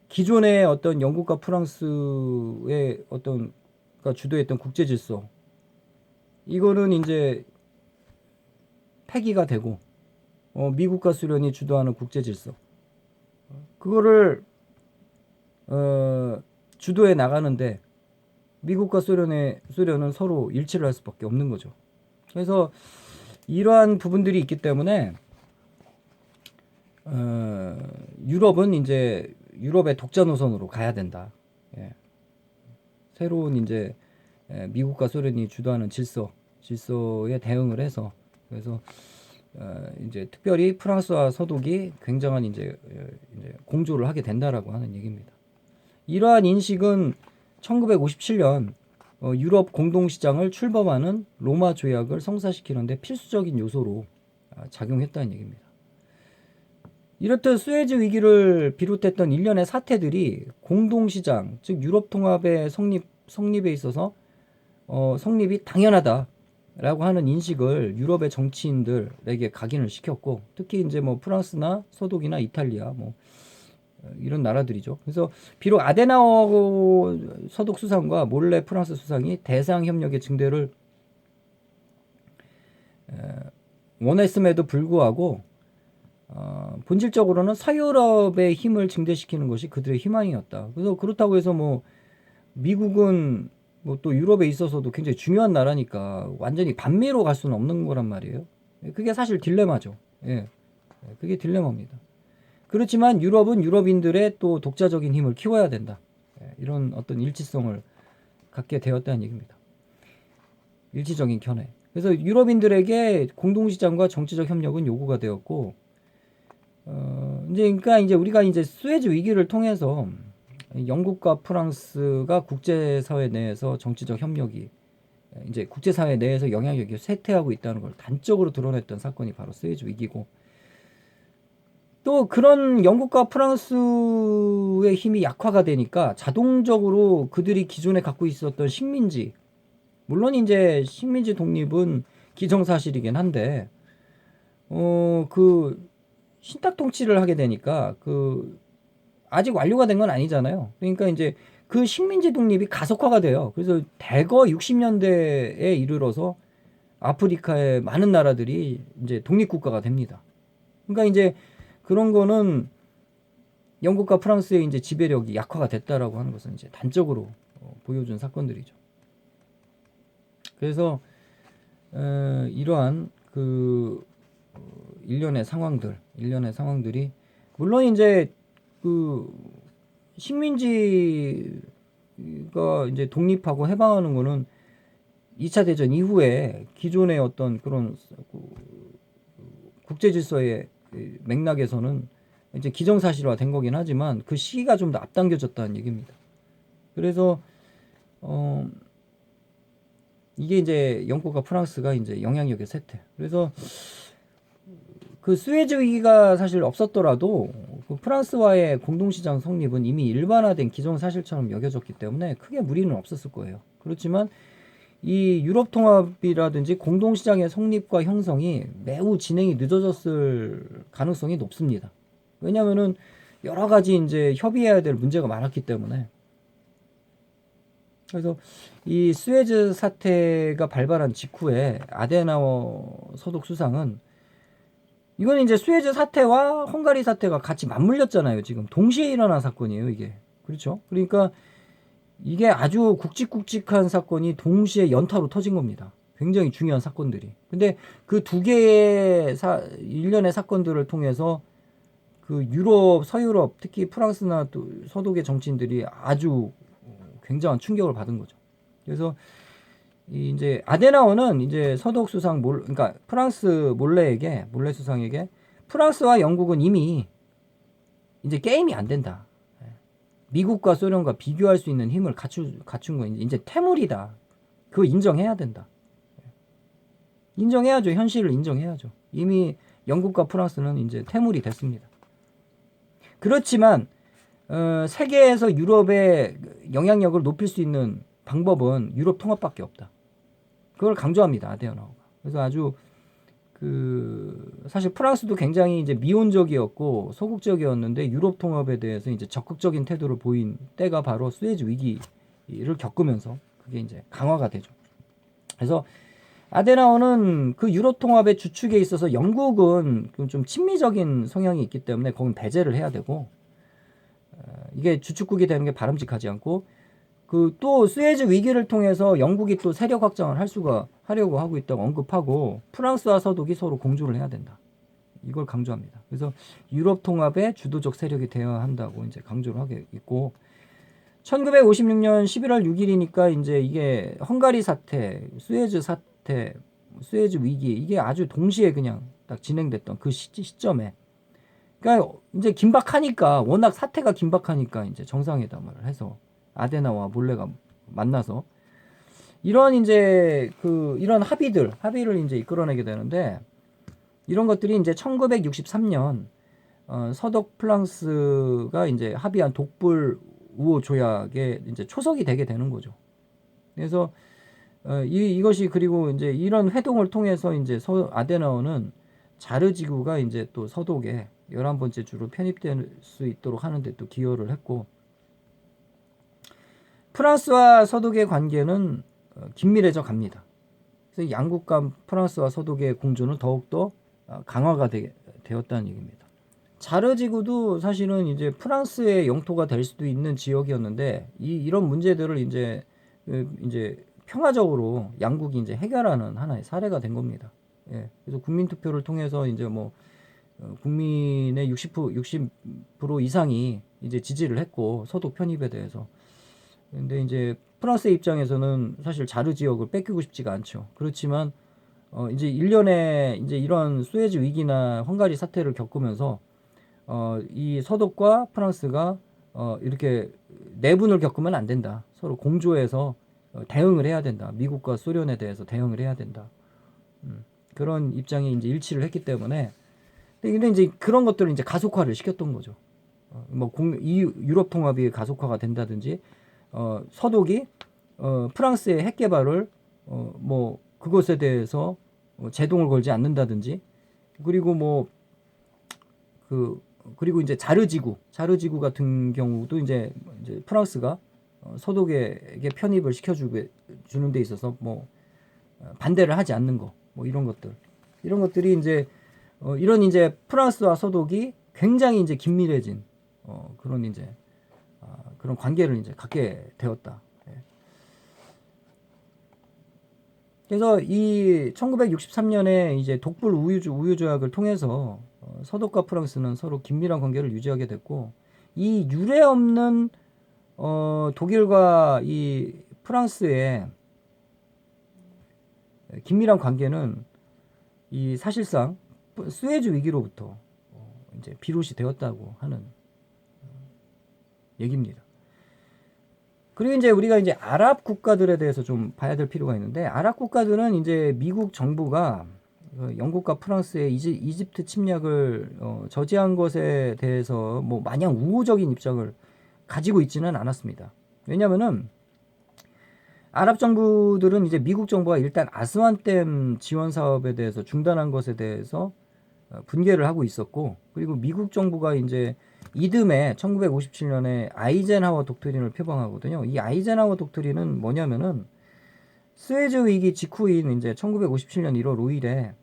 기존의 어떤 영국과 프랑스의 어떤 주도했던 국제 질서, 이거는 이제 폐기가 되고 미국과 소련이 주도하는 국제 질서, 그거를 주도해 나가는데 미국과 소련은 서로 일치를 할 수밖에 없는 거죠. 그래서 이러한 부분들이 있기 때문에 유럽은 이제 유럽의 독자 노선으로 가야 된다. 새로운 이제 미국과 소련이 주도하는 질서에 대응을 해서, 그래서 이제 특별히 프랑스와 서독이 굉장한 이제 공조를 하게 된다라고 하는 얘기입니다. 이러한 인식은 1957년 유럽 공동시장을 출범하는 로마 조약을 성사시키는데 필수적인 요소로 작용했다는 얘기입니다. 이렇듯 스웨즈 위기를 비롯했던 일련의 사태들이 공동시장, 즉 유럽 통합의 성립에 있어서 성립이 당연하다라고 하는 인식을 유럽의 정치인들에게 각인을 시켰고, 특히 이제 뭐 프랑스나 서독이나 이탈리아 뭐 이런 나라들이죠. 그래서 비록 아데나워 서독 수상과 몰레 프랑스 수상이 대상 협력의 증대를 원했음에도 불구하고 본질적으로는 서유럽의 힘을 증대시키는 것이 그들의 희망이었다. 그래서 그렇다고 해서 뭐 미국은 뭐 또 유럽에 있어서도 굉장히 중요한 나라니까 완전히 반미로 갈 수는 없는 거란 말이에요. 그게 사실 딜레마죠. 예, 그게 딜레마입니다. 그렇지만 유럽은 유럽인들의 또 독자적인 힘을 키워야 된다. 이런 어떤 일치성을 갖게 되었다는 얘기입니다. 일치적인 견해. 그래서 유럽인들에게 공동시장과 정치적 협력은 요구가 되었고, 이제 우리가 이제 수에즈 위기를 통해서 영국과 프랑스가 국제사회 내에서 정치적 협력이 이제 국제사회 내에서 영향력이 쇠퇴하고 있다는 걸 단적으로 드러냈던 사건이 바로 수에즈 위기고, 또 그런 영국과 프랑스의 힘이 약화가 되니까 자동적으로 그들이 기존에 갖고 있었던 식민지, 물론 이제 식민지 독립은 기정사실이긴 한데, 그 신탁 통치를 하게 되니까 아직 완료가 된 건 아니잖아요. 그러니까 이제 그 식민지 독립이 가속화가 돼요. 그래서 대거 60년대에 이르러서 아프리카의 많은 나라들이 이제 독립국가가 됩니다. 그러니까 이제 그런 거는 영국과 프랑스의 이제 지배력이 약화가 됐다라고 하는 것은 이제 단적으로 보여준 사건들이죠. 그래서 이러한 일련의 상황들이 물론 이제 그 식민지가 이제 독립하고 해방하는 거는 2차 대전 이후에 기존의 어떤 그런 국제 질서의 맥락에서는 이제 기정사실화 된 거긴 하지만 그 시기가 좀 더 앞당겨졌다는 얘기입니다. 그래서 이게 이제 영국과 프랑스가 이제 영향력의 쇠퇴. 그래서 그 수에즈 위기가 사실 없었더라도 그 프랑스와의 공동시장 성립은 이미 일반화된 기정사실처럼 여겨졌기 때문에 크게 무리는 없었을 거예요. 그렇지만 이 유럽 통합이라든지 공동시장의 성립과 형성이 매우 진행이 늦어졌을 가능성이 높습니다. 왜냐하면은 여러 가지 이제 협의해야 될 문제가 많았기 때문에. 그래서 이 수에즈 사태가 발발한 직후에 아데나워 서독 수상은 이건 이제 수에즈 사태와 헝가리 사태가 같이 맞물렸잖아요. 지금 동시에 일어난 사건이에요, 이게. 그렇죠? 그러니까 이게 아주 굵직굵직한 사건이 동시에 연타로 터진 겁니다. 굉장히 중요한 사건들이. 근데 그 두 개의 일련의 사건들을 통해서 그 유럽, 서유럽, 특히 프랑스나 또 서독의 정치인들이 아주 굉장한 충격을 받은 거죠. 그래서 이제 아데나워는 이제 서독 수상 그러니까 프랑스 몰래 수상에게 프랑스와 영국은 이미 이제 게임이 안 된다. 미국과 소련과 비교할 수 있는 힘을 갖춘 건 이제 태물이다. 그거 인정해야 된다. 인정해야죠. 현실을 인정해야죠. 이미 영국과 프랑스는 이제 태물이 됐습니다. 그렇지만 세계에서 유럽의 영향력을 높일 수 있는 방법은 유럽 통합밖에 없다. 그걸 강조합니다. 아데나워가. 그래서 아주 사실 프랑스도 굉장히 이제 미온적이었고 소극적이었는데 유럽 통합에 대해서 이제 적극적인 태도를 보인 때가 바로 수에즈 위기를 겪으면서 그게 이제 강화가 되죠. 그래서 아데나워는 그 유럽 통합의 주축에 있어서 영국은 좀 친미적인 성향이 있기 때문에 거긴 배제를 해야 되고 이게 주축국이 되는 게 바람직하지 않고 또 수에즈 위기를 통해서 영국이 또 세력 확장을 하려고 하고 있다고 언급하고 프랑스와 서독이 서로 공조를 해야 된다. 이걸 강조합니다. 그래서 유럽 통합의 주도적 세력이 되어야 한다고 이제 강조를 하고 있고 1956년 11월 6일이니까 이제 이게 헝가리 사태, 수에즈 사태, 수에즈 위기 이게 아주 동시에 그냥 딱 진행됐던 그 시점에 그러니까 이제 긴박하니까 워낙 사태가 긴박하니까 이제 정상회담을 해서 아데나와 몰래가 만나서 이런 이제 이런 합의를 이제 이끌어내게 되는데 이런 것들이 이제 1963년 서독 프랑스가 이제 합의한 독불 우호 조약에 이제 초석이 되게 되는 거죠. 그래서 이것이 그리고 이제 이런 회동을 통해서 이제 아데나워는 자르지구가 이제 또 서독에 11번째 주로 편입될 수 있도록 하는데 또 기여를 했고 프랑스와 서독의 관계는 긴밀해져 갑니다. 그래서 양국 간 프랑스와 서독의 공조는 더욱더 강화가 되었다는 얘기입니다. 자르지구도 사실은 이제 프랑스의 영토가 될 수도 있는 지역이었는데 이런 문제들을 이제 평화적으로 양국이 이제 해결하는 하나의 사례가 된 겁니다. 예. 그래서 국민 투표를 통해서 이제 뭐 국민의 60% 이상이 이제 지지를 했고 서독 편입에 대해서. 근데 이제 프랑스의 입장에서는 사실 자르 지역을 뺏기고 싶지가 않죠. 그렇지만 이제 1년에 이제 이런 수에즈 위기나 헝가리 사태를 겪으면서 이 서독과 프랑스가 이렇게 내분을 겪으면 안 된다. 서로 공조해서 대응을 해야 된다. 미국과 소련에 대해서 대응을 해야 된다. 그런 입장에 이제 일치를 했기 때문에 근데 이제 그런 것들을 이제 가속화를 시켰던 거죠. 이 유럽 통합이 가속화가 된다든지 서독이 프랑스의 핵 개발을 뭐 그것에 대해서 제동을 걸지 않는다든지 그리고 그리고 이제 자르지구 같은 경우도 이제 프랑스가 서독에게 편입을 시켜주는 데 있어서 뭐 반대를 하지 않는 거, 뭐 이런 것들이 이제 이런 이제 프랑스와 서독이 굉장히 이제 긴밀해진 그런 이제 그런 관계를 이제 갖게 되었다. 예. 그래서 이 1963년에 이제 독불 우유 조약을 통해서 서독과 프랑스는 서로 긴밀한 관계를 유지하게 됐고 이 유례 없는 독일과 이 프랑스의 긴밀한 관계는 이 사실상 수에즈 위기로부터 이제 비롯이 되었다고 하는 얘기입니다. 그리고 이제 우리가 이제 아랍 국가들에 대해서 좀 봐야 될 필요가 있는데 아랍 국가들은 이제 미국 정부가 영국과 프랑스의 이집트 침략을 저지한 것에 대해서 뭐 마냥 우호적인 입장을 가지고 있지는 않았습니다. 왜냐하면은 아랍 정부들은 이제 미국 정부가 일단 아스완댐 지원 사업에 대해서 중단한 것에 대해서 분개를 하고 있었고 그리고 미국 정부가 이제 이듬해 1957년에 아이젠하워 독트린을 표방하거든요. 이 아이젠하워 독트린은 뭐냐면은 스웨즈 위기 직후인 이제 1957년 1월 5일에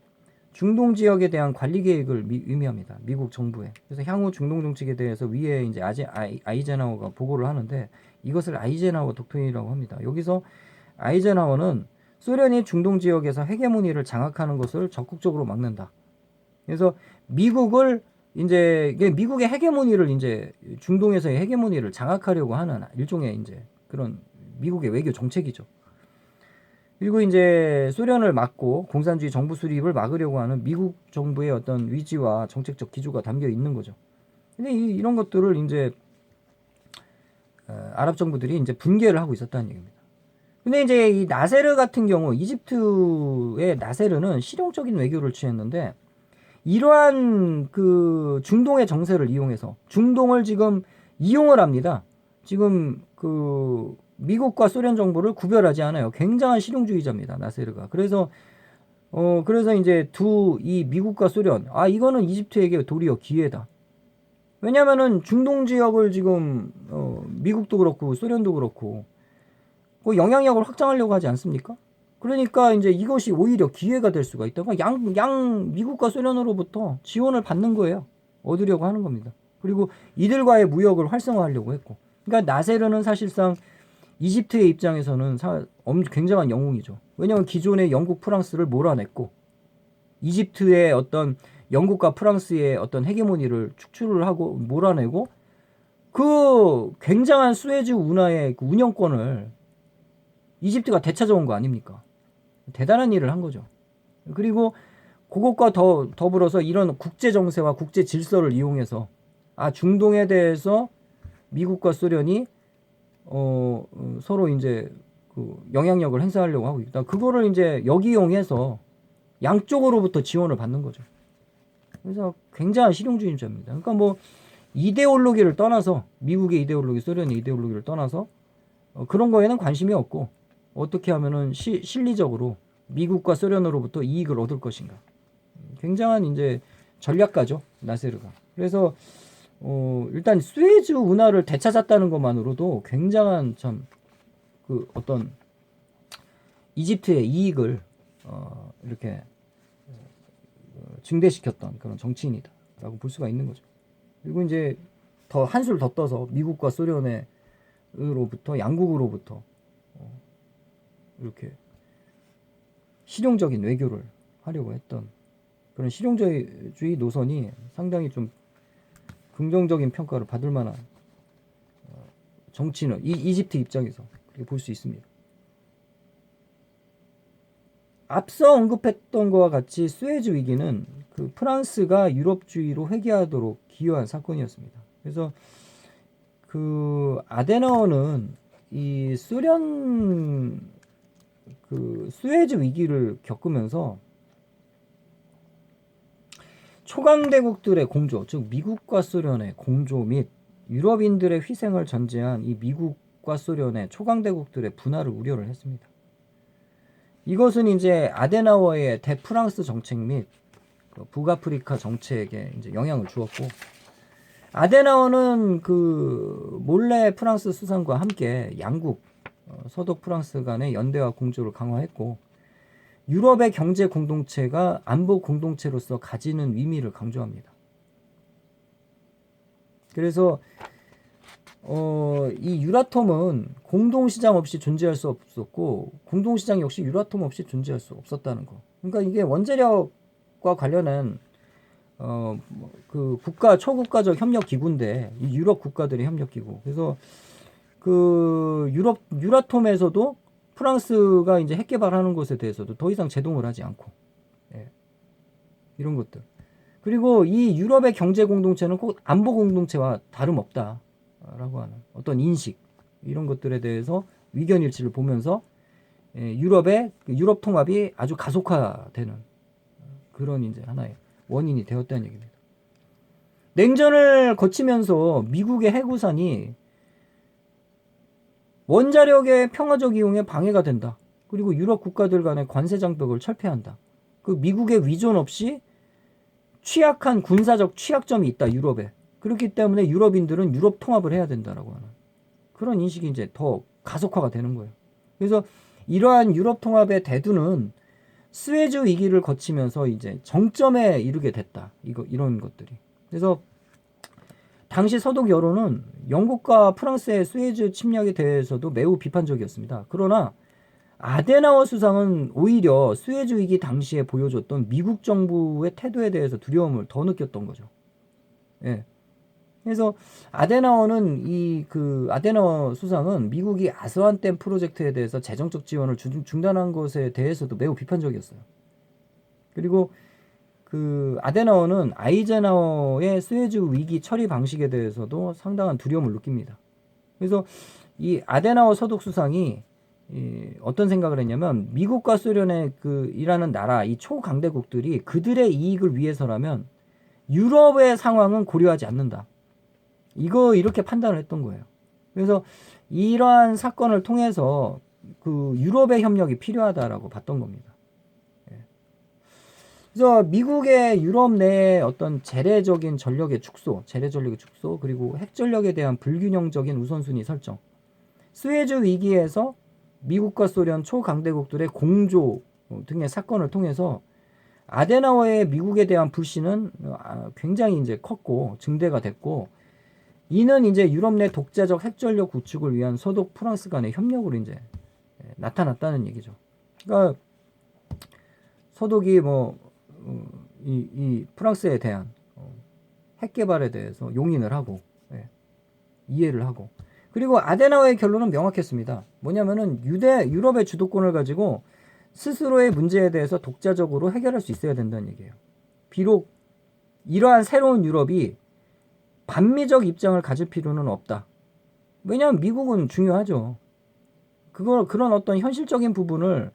중동 지역에 대한 관리 계획을 의미합니다. 미국 정부에. 그래서 향후 중동 정책에 대해서 위에 이제 아이젠하워가 보고를 하는데 이것을 아이젠하워 독트린이라고 합니다. 여기서 아이젠하워는 소련이 중동 지역에서 헤게모니를 장악하는 것을 적극적으로 막는다. 그래서 미국을 이제 미국의 헤게모니를 이제 중동에서의 헤게모니를 장악하려고 하는 일종의 이제 그런 미국의 외교 정책이죠. 그리고 이제 소련을 막고 공산주의 정부 수립을 막으려고 하는 미국 정부의 어떤 위지와 정책적 기조가 담겨 있는 거죠. 근데 이런 것들을 이제 아랍 정부들이 이제 분개를 하고 있었다는 얘기입니다. 근데 이제 이 나세르 같은 경우 이집트의 나세르는 실용적인 외교를 취했는데 이러한 그 중동의 정세를 이용해서 중동을 지금 이용을 합니다. 지금 그 미국과 소련 정부를 구별하지 않아요. 굉장한 실용주의자입니다. 나세르가. 그래서 이제 이 미국과 소련 이거는 이집트에게 도리어 기회다. 왜냐면은 중동 지역을 지금 미국도 그렇고 소련도 그렇고 그 영향력을 확장하려고 하지 않습니까? 그러니까 이제 이것이 오히려 기회가 될 수가 있다. 양 미국과 소련으로부터 지원을 받는 거예요. 얻으려고 하는 겁니다. 그리고 이들과의 무역을 활성화하려고 했고. 그러니까 나세르는 사실상 이집트의 입장에서는 굉장한 영웅이죠. 왜냐하면 기존의 영국, 프랑스를 몰아냈고 이집트의 어떤 영국과 프랑스의 어떤 헤게모니를 축출을 하고 몰아내고 그 굉장한 수에즈 운하의 그 운영권을 이집트가 되찾아온 거 아닙니까? 대단한 일을 한 거죠. 그리고 그것과 더불어서 이런 국제 정세와 국제 질서를 이용해서 중동에 대해서 미국과 소련이 서로 이제 그 영향력을 행사하려고 하고 있다. 그거를 이제 역이용해서 양쪽으로부터 지원을 받는 거죠. 그래서 굉장한 실용주의자입니다. 그러니까 뭐 이데올로기를 떠나서 미국의 이데올로기, 소련의 이데올로기를 떠나서 그런 거에는 관심이 없고 어떻게 하면은 실리적으로 미국과 소련으로부터 이익을 얻을 것인가. 굉장한 이제 전략가죠, 나세르가. 그래서 일단 수에즈 운하를 되찾았다는 것만으로도 굉장한 참 그 어떤 이집트의 이익을 이렇게 증대시켰던 그런 정치인이다라고 볼 수가 있는 거죠. 그리고 이제 더 한술 더 떠서 미국과 소련으로부터 양국으로부터 이렇게 실용적인 외교를 하려고 했던 그런 실용주의 노선이 상당히 좀 긍정적인 평가를 받을 만한 정치는 이집트 입장에서 그렇게 볼 수 있습니다. 앞서 언급했던 것과 같이 수에즈 위기는 그 프랑스가 유럽주의로 회귀하도록 기여한 사건이었습니다. 그래서 그 아데나워는 이 소련 그 수에즈 위기를 겪으면서 초강대국들의 공조, 즉 미국과 소련의 공조 및 유럽인들의 희생을 전제한 이 미국과 소련의 초강대국들의 분할을 우려를 했습니다. 이것은 이제 아데나워의 대프랑스 정책 및 북아프리카 정책에 이제 영향을 주었고, 아데나워는 그 몰래 프랑스 수상과 함께 양국 서독 프랑스 간의 연대와 공조를 강화했고, 유럽의 경제 공동체가 안보 공동체로서 가지는 의미를 강조합니다. 그래서 이 유라톰은 공동시장 없이 존재할 수 없었고, 공동시장 역시 유라톰 없이 존재할 수 없었다는 거. 그러니까 이게 원자력과 관련한 그 초국가적 협력 기구인데, 이 유럽 국가들의 협력 기구. 그래서 그 유라톰에서도 프랑스가 이제 핵 개발하는 것에 대해서도 더 이상 제동을 하지 않고, 이런 것들. 그리고 이 유럽의 경제 공동체는 꼭 안보 공동체와 다름없다라고 하는 어떤 인식, 이런 것들에 대해서 위견 일치를 보면서 유럽 통합이 아주 가속화되는 그런 이제 하나의 원인이 되었다는 얘기입니다. 냉전을 거치면서 미국의 핵우산이 원자력의 평화적 이용에 방해가 된다. 그리고 유럽 국가들 간의 관세 장벽을 철폐한다. 그 미국의 위존 없이 취약한 군사적 취약점이 있다, 유럽에. 그렇기 때문에 유럽인들은 유럽 통합을 해야 된다라고 하는 그런 인식이 이제 더 가속화가 되는 거예요. 그래서 이러한 유럽 통합의 대두는 스웨즈 위기를 거치면서 이제 정점에 이르게 됐다. 이런 것들이. 그래서 당시 서독 여론은 영국과 프랑스의 스웨즈 침략에 대해서도 매우 비판적이었습니다. 그러나 아데나워 수상은 오히려 스웨즈 위기 당시에 보여줬던 미국 정부의 태도에 대해서 두려움을 더 느꼈던 거죠. 예. 그래서 아데나워는 아데나워 수상은 미국이 아스완댐 프로젝트에 대해서 재정적 지원을 중단한 것에 대해서도 매우 비판적이었어요. 그리고 그 아데나워는 아이젠하워의 스웨즈 위기 처리 방식에 대해서도 상당한 두려움을 느낍니다. 그래서 이 아데나워 서독 수상이 어떤 생각을 했냐면, 미국과 소련의 이라는 나라, 이 초강대국들이 그들의 이익을 위해서라면 유럽의 상황은 고려하지 않는다. 이렇게 판단을 했던 거예요. 그래서 이러한 사건을 통해서 그 유럽의 협력이 필요하다라고 봤던 겁니다. 그래서 미국의 유럽 내의 어떤 재래적인 전력의 축소, 그리고 핵 전력에 대한 불균형적인 우선순위 설정, 스웨즈 위기에서 미국과 소련 초강대국들의 공조 등의 사건을 통해서 아데나워의 미국에 대한 불신은 굉장히 이제 컸고 증대가 됐고, 이는 이제 유럽 내 독자적 핵전력 구축을 위한 서독 프랑스 간의 협력으로 이제 나타났다는 얘기죠. 그러니까 서독이 이 프랑스에 대한 핵 개발에 대해서 용인을 하고, 이해를 하고, 그리고 아데나워의 결론은 명확했습니다. 뭐냐면은 유럽의 주도권을 가지고 스스로의 문제에 대해서 독자적으로 해결할 수 있어야 된다는 얘기예요. 비록 이러한 새로운 유럽이 반미적 입장을 가질 필요는 없다. 왜냐하면 미국은 중요하죠. 그런 어떤 현실적인 부분을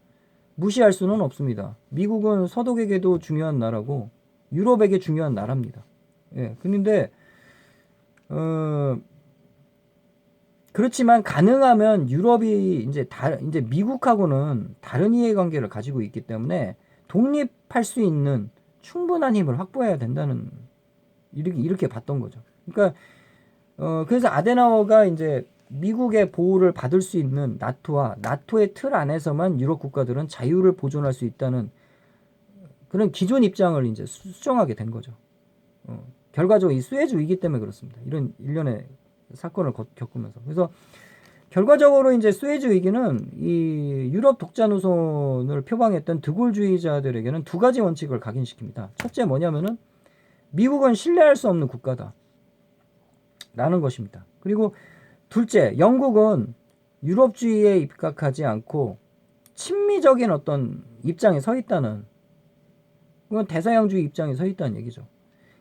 무시할 수는 없습니다. 미국은 서독에게도 중요한 나라고 유럽에게 중요한 나라입니다. 그런데 그렇지만 가능하면 유럽이 이제 미국하고는 다른 이해관계를 가지고 있기 때문에 독립할 수 있는 충분한 힘을 확보해야 된다는 이렇게 봤던 거죠. 그러니까 그래서 아데나워가 이제 미국의 보호를 받을 수 있는 나토와 나토의 틀 안에서만 유럽 국가들은 자유를 보존할 수 있다는 그런 기존 입장을 이제 수정하게 된 거죠. 결과적으로 이 수에즈 위기 때문에 그렇습니다. 이런 일련의 사건을 겪으면서. 그래서 결과적으로 이제 수에즈 위기는 이 유럽 독자 노선을 표방했던 드골주의자들에게는 두 가지 원칙을 각인시킵니다. 첫째 뭐냐면은 미국은 신뢰할 수 없는 국가다 라는 것입니다. 그리고 둘째, 영국은 유럽주의에 입각하지 않고 친미적인 어떤 입장에 서 있다는, 그건 대서양주의 입장에 서 있다는 얘기죠.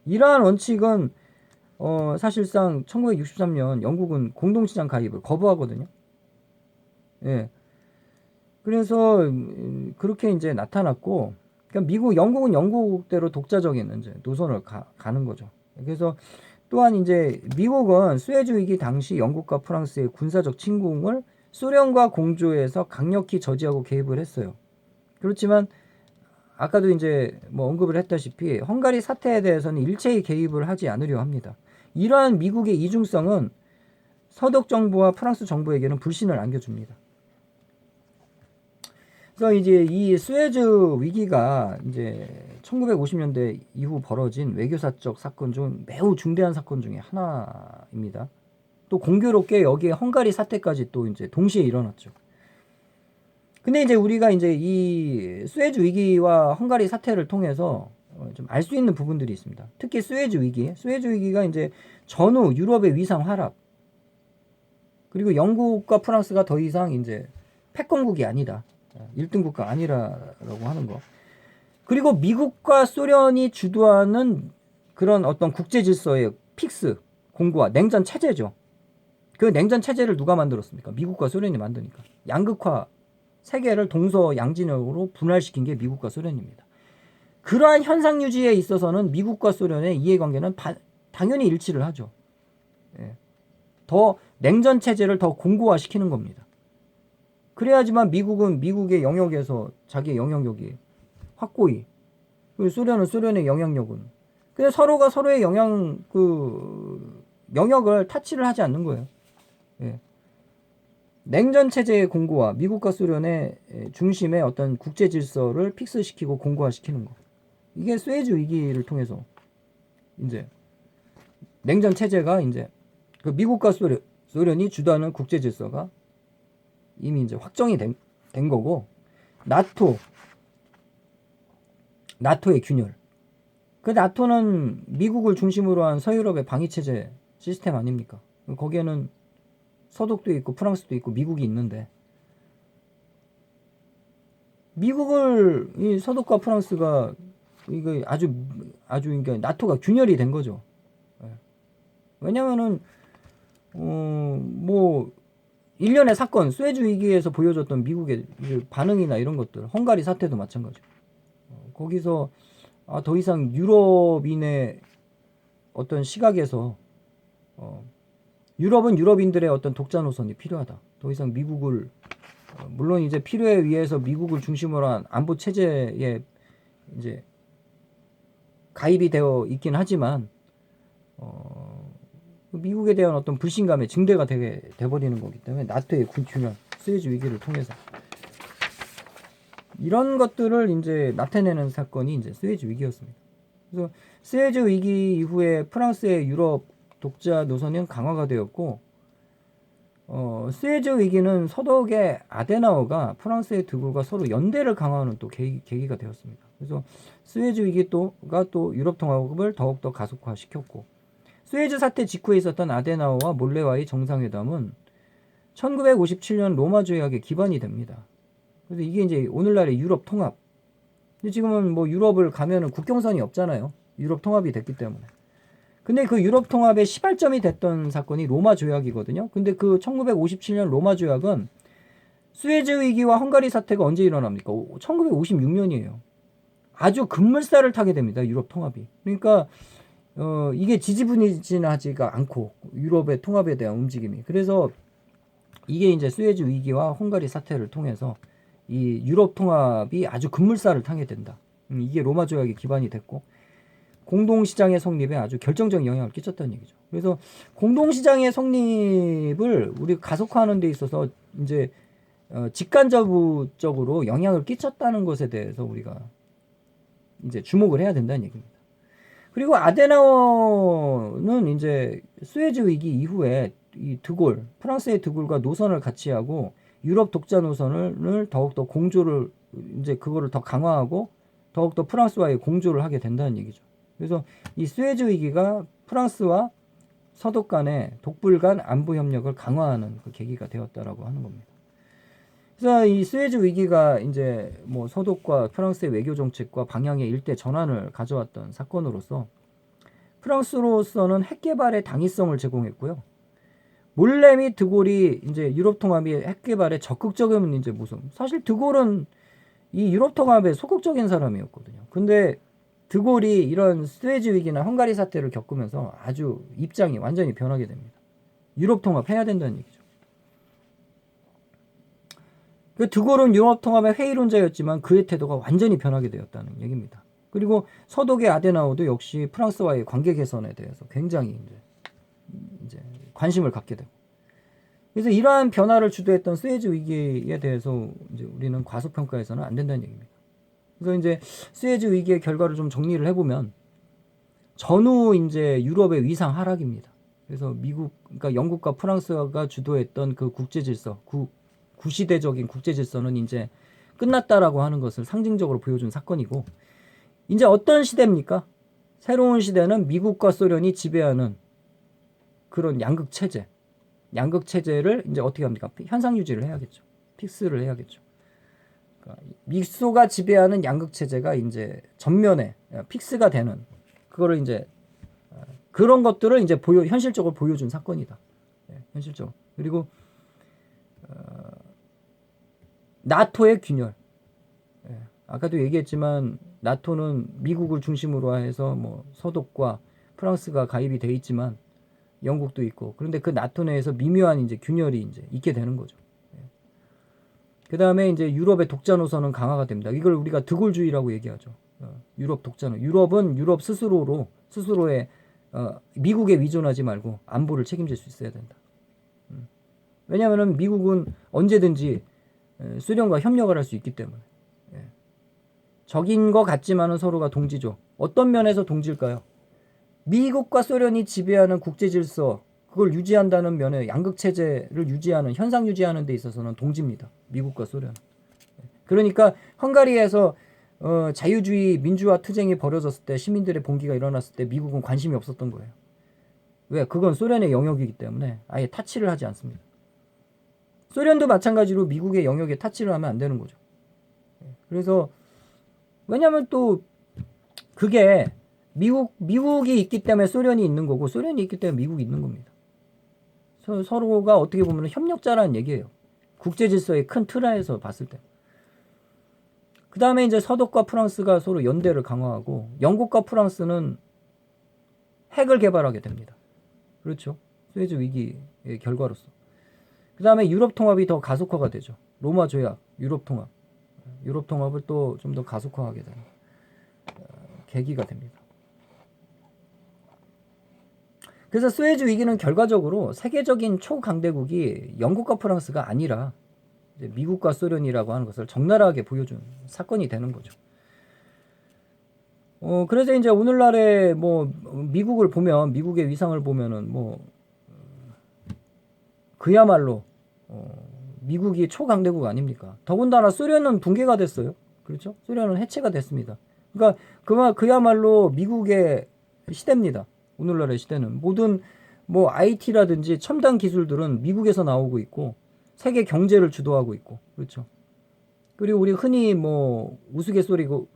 이러한 원칙은 사실상 1963년 영국은 공동시장 가입을 거부하거든요. 예. 그래서 그렇게 이제 나타났고, 그러니까 영국은 영국대로 독자적인 이제 노선을 가는 거죠. 그래서 또한 이제 미국은 수에즈 위기 당시 영국과 프랑스의 군사적 침공을 소련과 공조해서 강력히 저지하고 개입을 했어요. 그렇지만 아까도 이제 뭐 언급을 했다시피 헝가리 사태에 대해서는 일체의 개입을 하지 않으려 합니다. 이러한 미국의 이중성은 서독 정부와 프랑스 정부에게는 불신을 안겨줍니다. 그래서 이제 이 수에즈 위기가 이제 1950년대 이후 벌어진 외교사적 사건 중 매우 중대한 사건 중에 하나입니다. 또 공교롭게 여기에 헝가리 사태까지 또 이제 동시에 일어났죠. 근데 이제 우리가 이제 이 수에즈 위기와 헝가리 사태를 통해서 좀 알 수 있는 부분들이 있습니다. 특히 수에즈 위기가 이제 전후 유럽의 위상 하락, 그리고 영국과 프랑스가 더 이상 이제 패권국이 아니다, 1등 국가 아니라고 하는 거, 그리고 미국과 소련이 주도하는 그런 어떤 국제 질서의 픽스, 공고화, 냉전 체제죠. 그 냉전 체제를 누가 만들었습니까? 미국과 소련이 만드니까. 양극화, 세계를 동서양진으로 분할시킨 게 미국과 소련입니다. 그러한 현상 유지에 있어서는 미국과 소련의 이해관계는 당연히 일치를 하죠. 예. 더 냉전 체제를 더 공고화시키는 겁니다. 그래야지만 미국은 미국의 영역에서 자기의 영향력이 확고히, 그리고 소련은 소련의 영향력은, 근데 서로가 서로의 영역을 타치를 하지 않는 거예요. 예. 냉전 체제의 공고화, 미국과 소련의 중심의 어떤 국제 질서를 픽스시키고 공고화시키는 거. 이게 수에즈 위기를 통해서 이제 냉전 체제가 이제 그 미국과 소련이 주도하는 국제 질서가 이미 이제 확정이 된 거고, 나토의 균열. 그 나토는 미국을 중심으로 한 서유럽의 방위 체제 시스템 아닙니까? 거기에는 서독도 있고 프랑스도 있고 미국이 있는데, 미국을 이 서독과 프랑스가 이거 아주 그러니까 나토가 균열이 된 거죠. 왜냐면은 뭐 일련의 사건, 수에즈 위기에서 보여줬던 미국의 반응이나 이런 것들, 헝가리 사태도 마찬가지. 거기서 더 이상 유럽인의 어떤 시각에서 유럽은 유럽인들의 어떤 독자 노선이 필요하다. 더 이상 미국을 물론 이제 필요에 의해서 미국을 중심으로 한 안보 체제에 이제 가입이 되어 있긴 하지만 미국에 대한 어떤 불신감의 증대가 되게 돼버리는 거기 때문에 나토의 균열, 수에즈 위기를 통해서 이런 것들을 이제 나타내는 사건이 이제 수에즈 위기였습니다. 그래서 수에즈 위기 이후에 프랑스의 유럽 독자 노선은 강화가 되었고, 수에즈 위기는 서독의 아데나워가 프랑스의 드골과 서로 연대를 강화하는 또 계기가 되었습니다. 그래서 수에즈 위기가 또 유럽 통합을 더욱더 가속화시켰고, 수에즈 사태 직후에 있었던 아데나워와 몰레와의 정상회담은 1957년 로마 조약의 기반이 됩니다. 그래서 이게 이제 오늘날의 유럽 통합. 근데 지금은 뭐 유럽을 가면은 국경선이 없잖아요. 유럽 통합이 됐기 때문에. 근데 그 유럽 통합의 시발점이 됐던 사건이 로마 조약이거든요. 근데 그 1957년 로마 조약은 수에즈 위기와 헝가리 사태가 언제 일어납니까? 1956년이에요. 아주 급물살을 타게 됩니다. 유럽 통합이. 그러니까 이게 지지부진하지가 않고 유럽의 통합에 대한 움직임이. 그래서 이게 이제 수에즈 위기와 헝가리 사태를 통해서 이 유럽 통합이 아주 급물살을 타게 된다. 이게 로마 조약의 기반이 됐고, 공동시장의 성립에 아주 결정적인 영향을 끼쳤다는 얘기죠. 그래서 공동시장의 성립을 우리 가속화하는 데 있어서 이제 직간접적으로 영향을 끼쳤다는 것에 대해서 우리가 이제 주목을 해야 된다는 얘기입니다. 그리고 아데나워는 이제 수에즈 위기 이후에 이 드골, 프랑스의 드골과 노선을 같이 하고 유럽 독자 노선을 더욱더 공조를 이제 그거를 더 강화하고 더욱더 프랑스와의 공조를 하게 된다는 얘기죠. 그래서 이 수에즈 위기가 프랑스와 서독 간의 독불 간 안보 협력을 강화하는 그 계기가 되었다라고 하는 겁니다. 그래서 이 수에즈 위기가 이제 뭐 서독과 프랑스의 외교 정책과 방향의 일대 전환을 가져왔던 사건으로서 프랑스로서는 핵 개발의 당위성을 제공했고요. 몰레 및 드골이 이제 유럽 통합이 핵 개발에 적극적인 이제 모습. 사실 드골은 이 유럽 통합에 소극적인 사람이었거든요. 근데 드골이 이런 수에즈 위기나 헝가리 사태를 겪으면서 아주 입장이 완전히 변하게 됩니다. 유럽 통합해야 된다는 얘기죠. 드골은 유럽 통합의 회의론자였지만 그의 태도가 완전히 변하게 되었다는 얘기입니다. 그리고 서독의 아데나워도 역시 프랑스와의 관계 개선에 대해서 굉장히 이제 관심을 갖게 되고. 그래서 이러한 변화를 주도했던 수에즈 위기에 대해서 이제 우리는 과소평가해서는 안 된다는 얘기입니다. 그래서 이제 수에즈 위기의 결과를 좀 정리를 해보면 전후 이제 유럽의 위상 하락입니다. 그래서 미국, 그러니까 영국과 프랑스가 주도했던 그 국제 질서, 구시대적인 국제 질서는 이제 끝났다라고 하는 것을 상징적으로 보여준 사건이고, 이제 어떤 시대입니까? 새로운 시대는 미국과 소련이 지배하는 그런 양극 체제를 이제 어떻게 합니까? 현상 유지를 해야겠죠. 픽스를 해야겠죠. 그러니까 미소가 지배하는 양극 체제가 이제 전면에 픽스가 되는 그거를 이제 그런 것들을 이제 현실적으로 보여준 사건이다. 현실적으로. 그리고 나토의 균열. 아까도 얘기했지만 나토는 미국을 중심으로 해서 뭐 서독과 프랑스가 가입이 돼 있지만 영국도 있고, 그런데 그 나토 내에서 미묘한 이제 균열이 이제 있게 되는 거죠. 그 다음에 이제 유럽의 독자 노선은 강화가 됩니다. 이걸 우리가 드골주의라고 얘기하죠. 유럽 독자는 유럽은 유럽 스스로의 미국에 위존하지 말고 안보를 책임질 수 있어야 된다. 왜냐하면 미국은 언제든지 소련과 협력을 할 수 있기 때문에. 적인 것 같지만은 서로가 동지죠. 어떤 면에서 동지일까요? 미국과 소련이 지배하는 국제 질서, 그걸 유지한다는 면에 양극 체제를 유지하는, 현상 유지하는 데 있어서는 동지입니다. 미국과 소련. 그러니까 헝가리에서 자유주의 민주화 투쟁이 벌어졌을 때, 시민들의 봉기가 일어났을 때 미국은 관심이 없었던 거예요. 왜? 그건 소련의 영역이기 때문에 아예 타치를 하지 않습니다. 소련도 마찬가지로 미국의 영역에 타치를 하면 안 되는 거죠. 그래서 왜냐하면 또 그게 미국이 있기 때문에 소련이 있는 거고, 소련이 있기 때문에 미국이 있는 겁니다. 서로가 어떻게 보면 협력자라는 얘기예요. 국제 질서의 큰 틀에서 봤을 때. 그 다음에 이제 서독과 프랑스가 서로 연대를 강화하고, 영국과 프랑스는 핵을 개발하게 됩니다. 그렇죠. 수에즈 위기의 결과로서. 그 다음에 유럽 통합이 더 가속화가 되죠. 로마 조약, 유럽 통합을 또 좀 더 가속화하게 되는 계기가 됩니다. 그래서 수에즈 위기는 결과적으로 세계적인 초강대국이 영국과 프랑스가 아니라 이제 미국과 소련이라고 하는 것을 적나라하게 보여준 사건이 되는 거죠. 그래서 이제 오늘날에 뭐 미국을 보면, 미국의 위상을 보면은 뭐 그야말로 미국이 초강대국 아닙니까? 더군다나 소련은 붕괴가 됐어요. 그렇죠? 소련은 해체가 됐습니다. 그러니까 그야말로 미국의 시대입니다. 오늘날의 시대는 모든 뭐 IT라든지 첨단 기술들은 미국에서 나오고 있고 세계 경제를 주도하고 있고, 그렇죠. 그리고 우리 흔히 뭐 우스갯소리로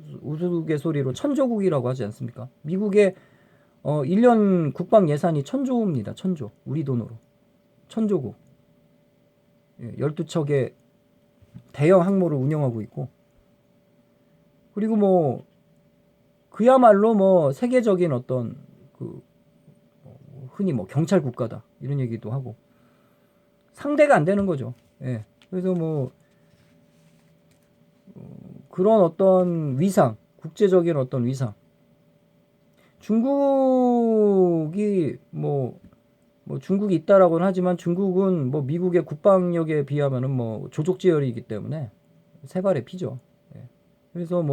천조국이라고 하지 않습니까? 미국의 1년 국방 예산이 1000조입니다. 1000조. 우리 돈으로. 천조국. 12척의 대형 항모를 운영하고 있고, 그리고 뭐 그야말로 뭐 세계적인 어떤 흔히 뭐 경찰 국가다 이런 얘기도 하고, 상대가 안 되는 거죠. 그래서 뭐 그런 어떤 위상, 국제적인 어떤 위상, 중국이 중국이 있다라고는 하지만 중국은 뭐 미국의 국방력에 비하면은 뭐 조족지열이기 때문에 세 발의 피죠. 예. 그래서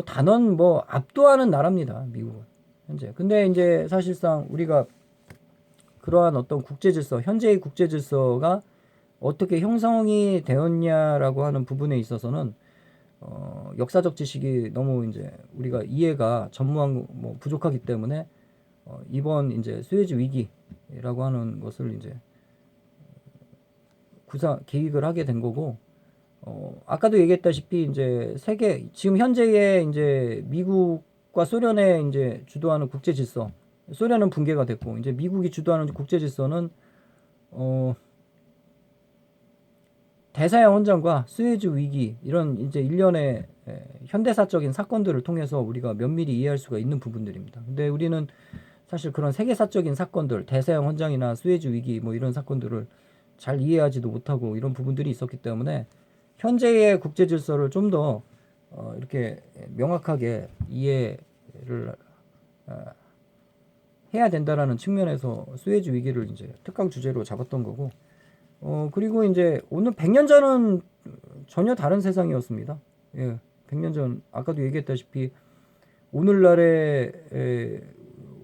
단언 압도하는 나라입니다. 미국은 현재. 근데 이제 사실상 우리가 그러한 어떤 국제 질서, 현재의 국제 질서가 어떻게 형성이 되었냐라고 하는 부분에 있어서는 역사적 지식이 너무 이제 우리가 이해가 전무한 부족하기 때문에 이번 이제 수에즈 위기라고 하는 것을 이제 계획을 하게 된 거고, 아까도 얘기했다시피 이제 세계 지금 현재의 이제 미국과 소련의 이제 주도하는 국제 질서, 소련은 붕괴가 됐고 이제 미국이 주도하는 국제 질서는 대서양 헌장과 수에즈 위기 이런 이제 일련의 현대사적인 사건들을 통해서 우리가 면밀히 이해할 수가 있는 부분들입니다. 근데 우리는 사실 그런 세계사적인 사건들, 대서양 헌장이나 수에즈 위기 뭐 이런 사건들을 잘 이해하지도 못하고 이런 부분들이 있었기 때문에 현재의 국제 질서를 좀 더 이렇게 명확하게 이해를 해야 된다라는 측면에서 수에즈 위기를 이제 특강 주제로 잡았던 거고, 그리고 이제 오늘 100년 전은 전혀 다른 세상이었습니다. 예, 100년 전 아까도 얘기했다시피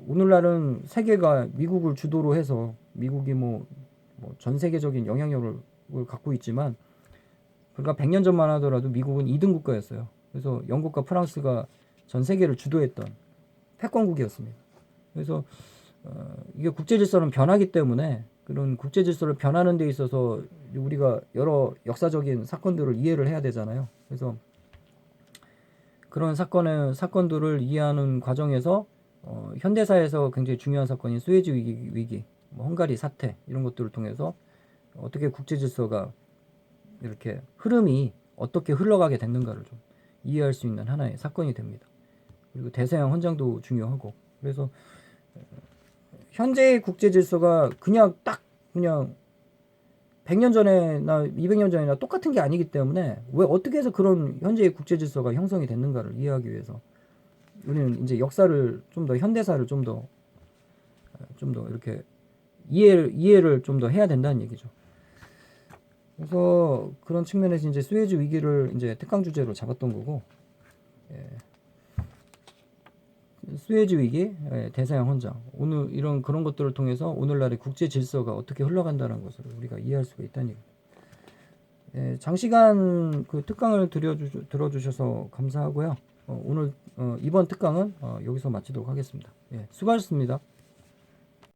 오늘날은 세계가 미국을 주도로 해서 미국이 전 세계적인 영향력을 갖고 있지만 그러니까 100년 전만 하더라도 미국은 2등 국가였어요. 그래서 영국과 프랑스가 전 세계를 주도했던 패권국이었습니다. 그래서 이게 국제 질서는 변하기 때문에 그런 국제 질서를 변하는 데 있어서 우리가 여러 역사적인 사건들을 이해를 해야 되잖아요. 그래서 그런 사건들을 이해하는 과정에서 현대사에서 굉장히 중요한 사건인 수에즈 위기, 헝가리 사태 이런 것들을 통해서 어떻게 국제 질서가 이렇게 흐름이 어떻게 흘러가게 됐는가를 좀 이해할 수 있는 하나의 사건이 됩니다. 그리고 대서양 헌장도 중요하고, 그래서 현재의 국제 질서가 그냥 100년 전에나 200년 전이나 똑같은 게 아니기 때문에 왜 어떻게 해서 그런 현재의 국제 질서가 형성이 됐는가를 이해하기 위해서 우리는 이제 역사를 좀 더 현대사를 좀 더 이렇게 이해를 좀 더 해야 된다는 얘기죠. 그래서 그런 측면에서 이제 수에즈 위기를 이제 특강 주제로 잡았던 거고, 수에즈 위기, 대서양 헌장, 오늘 이런 그런 것들을 통해서 오늘날의 국제 질서가 어떻게 흘러간다는 것을 우리가 이해할 수가 있다는 얘기입니다. 장시간 그 특강을 들어주셔서 감사하고요. 오늘 이번 특강은 여기서 마치도록 하겠습니다. 수고하셨습니다.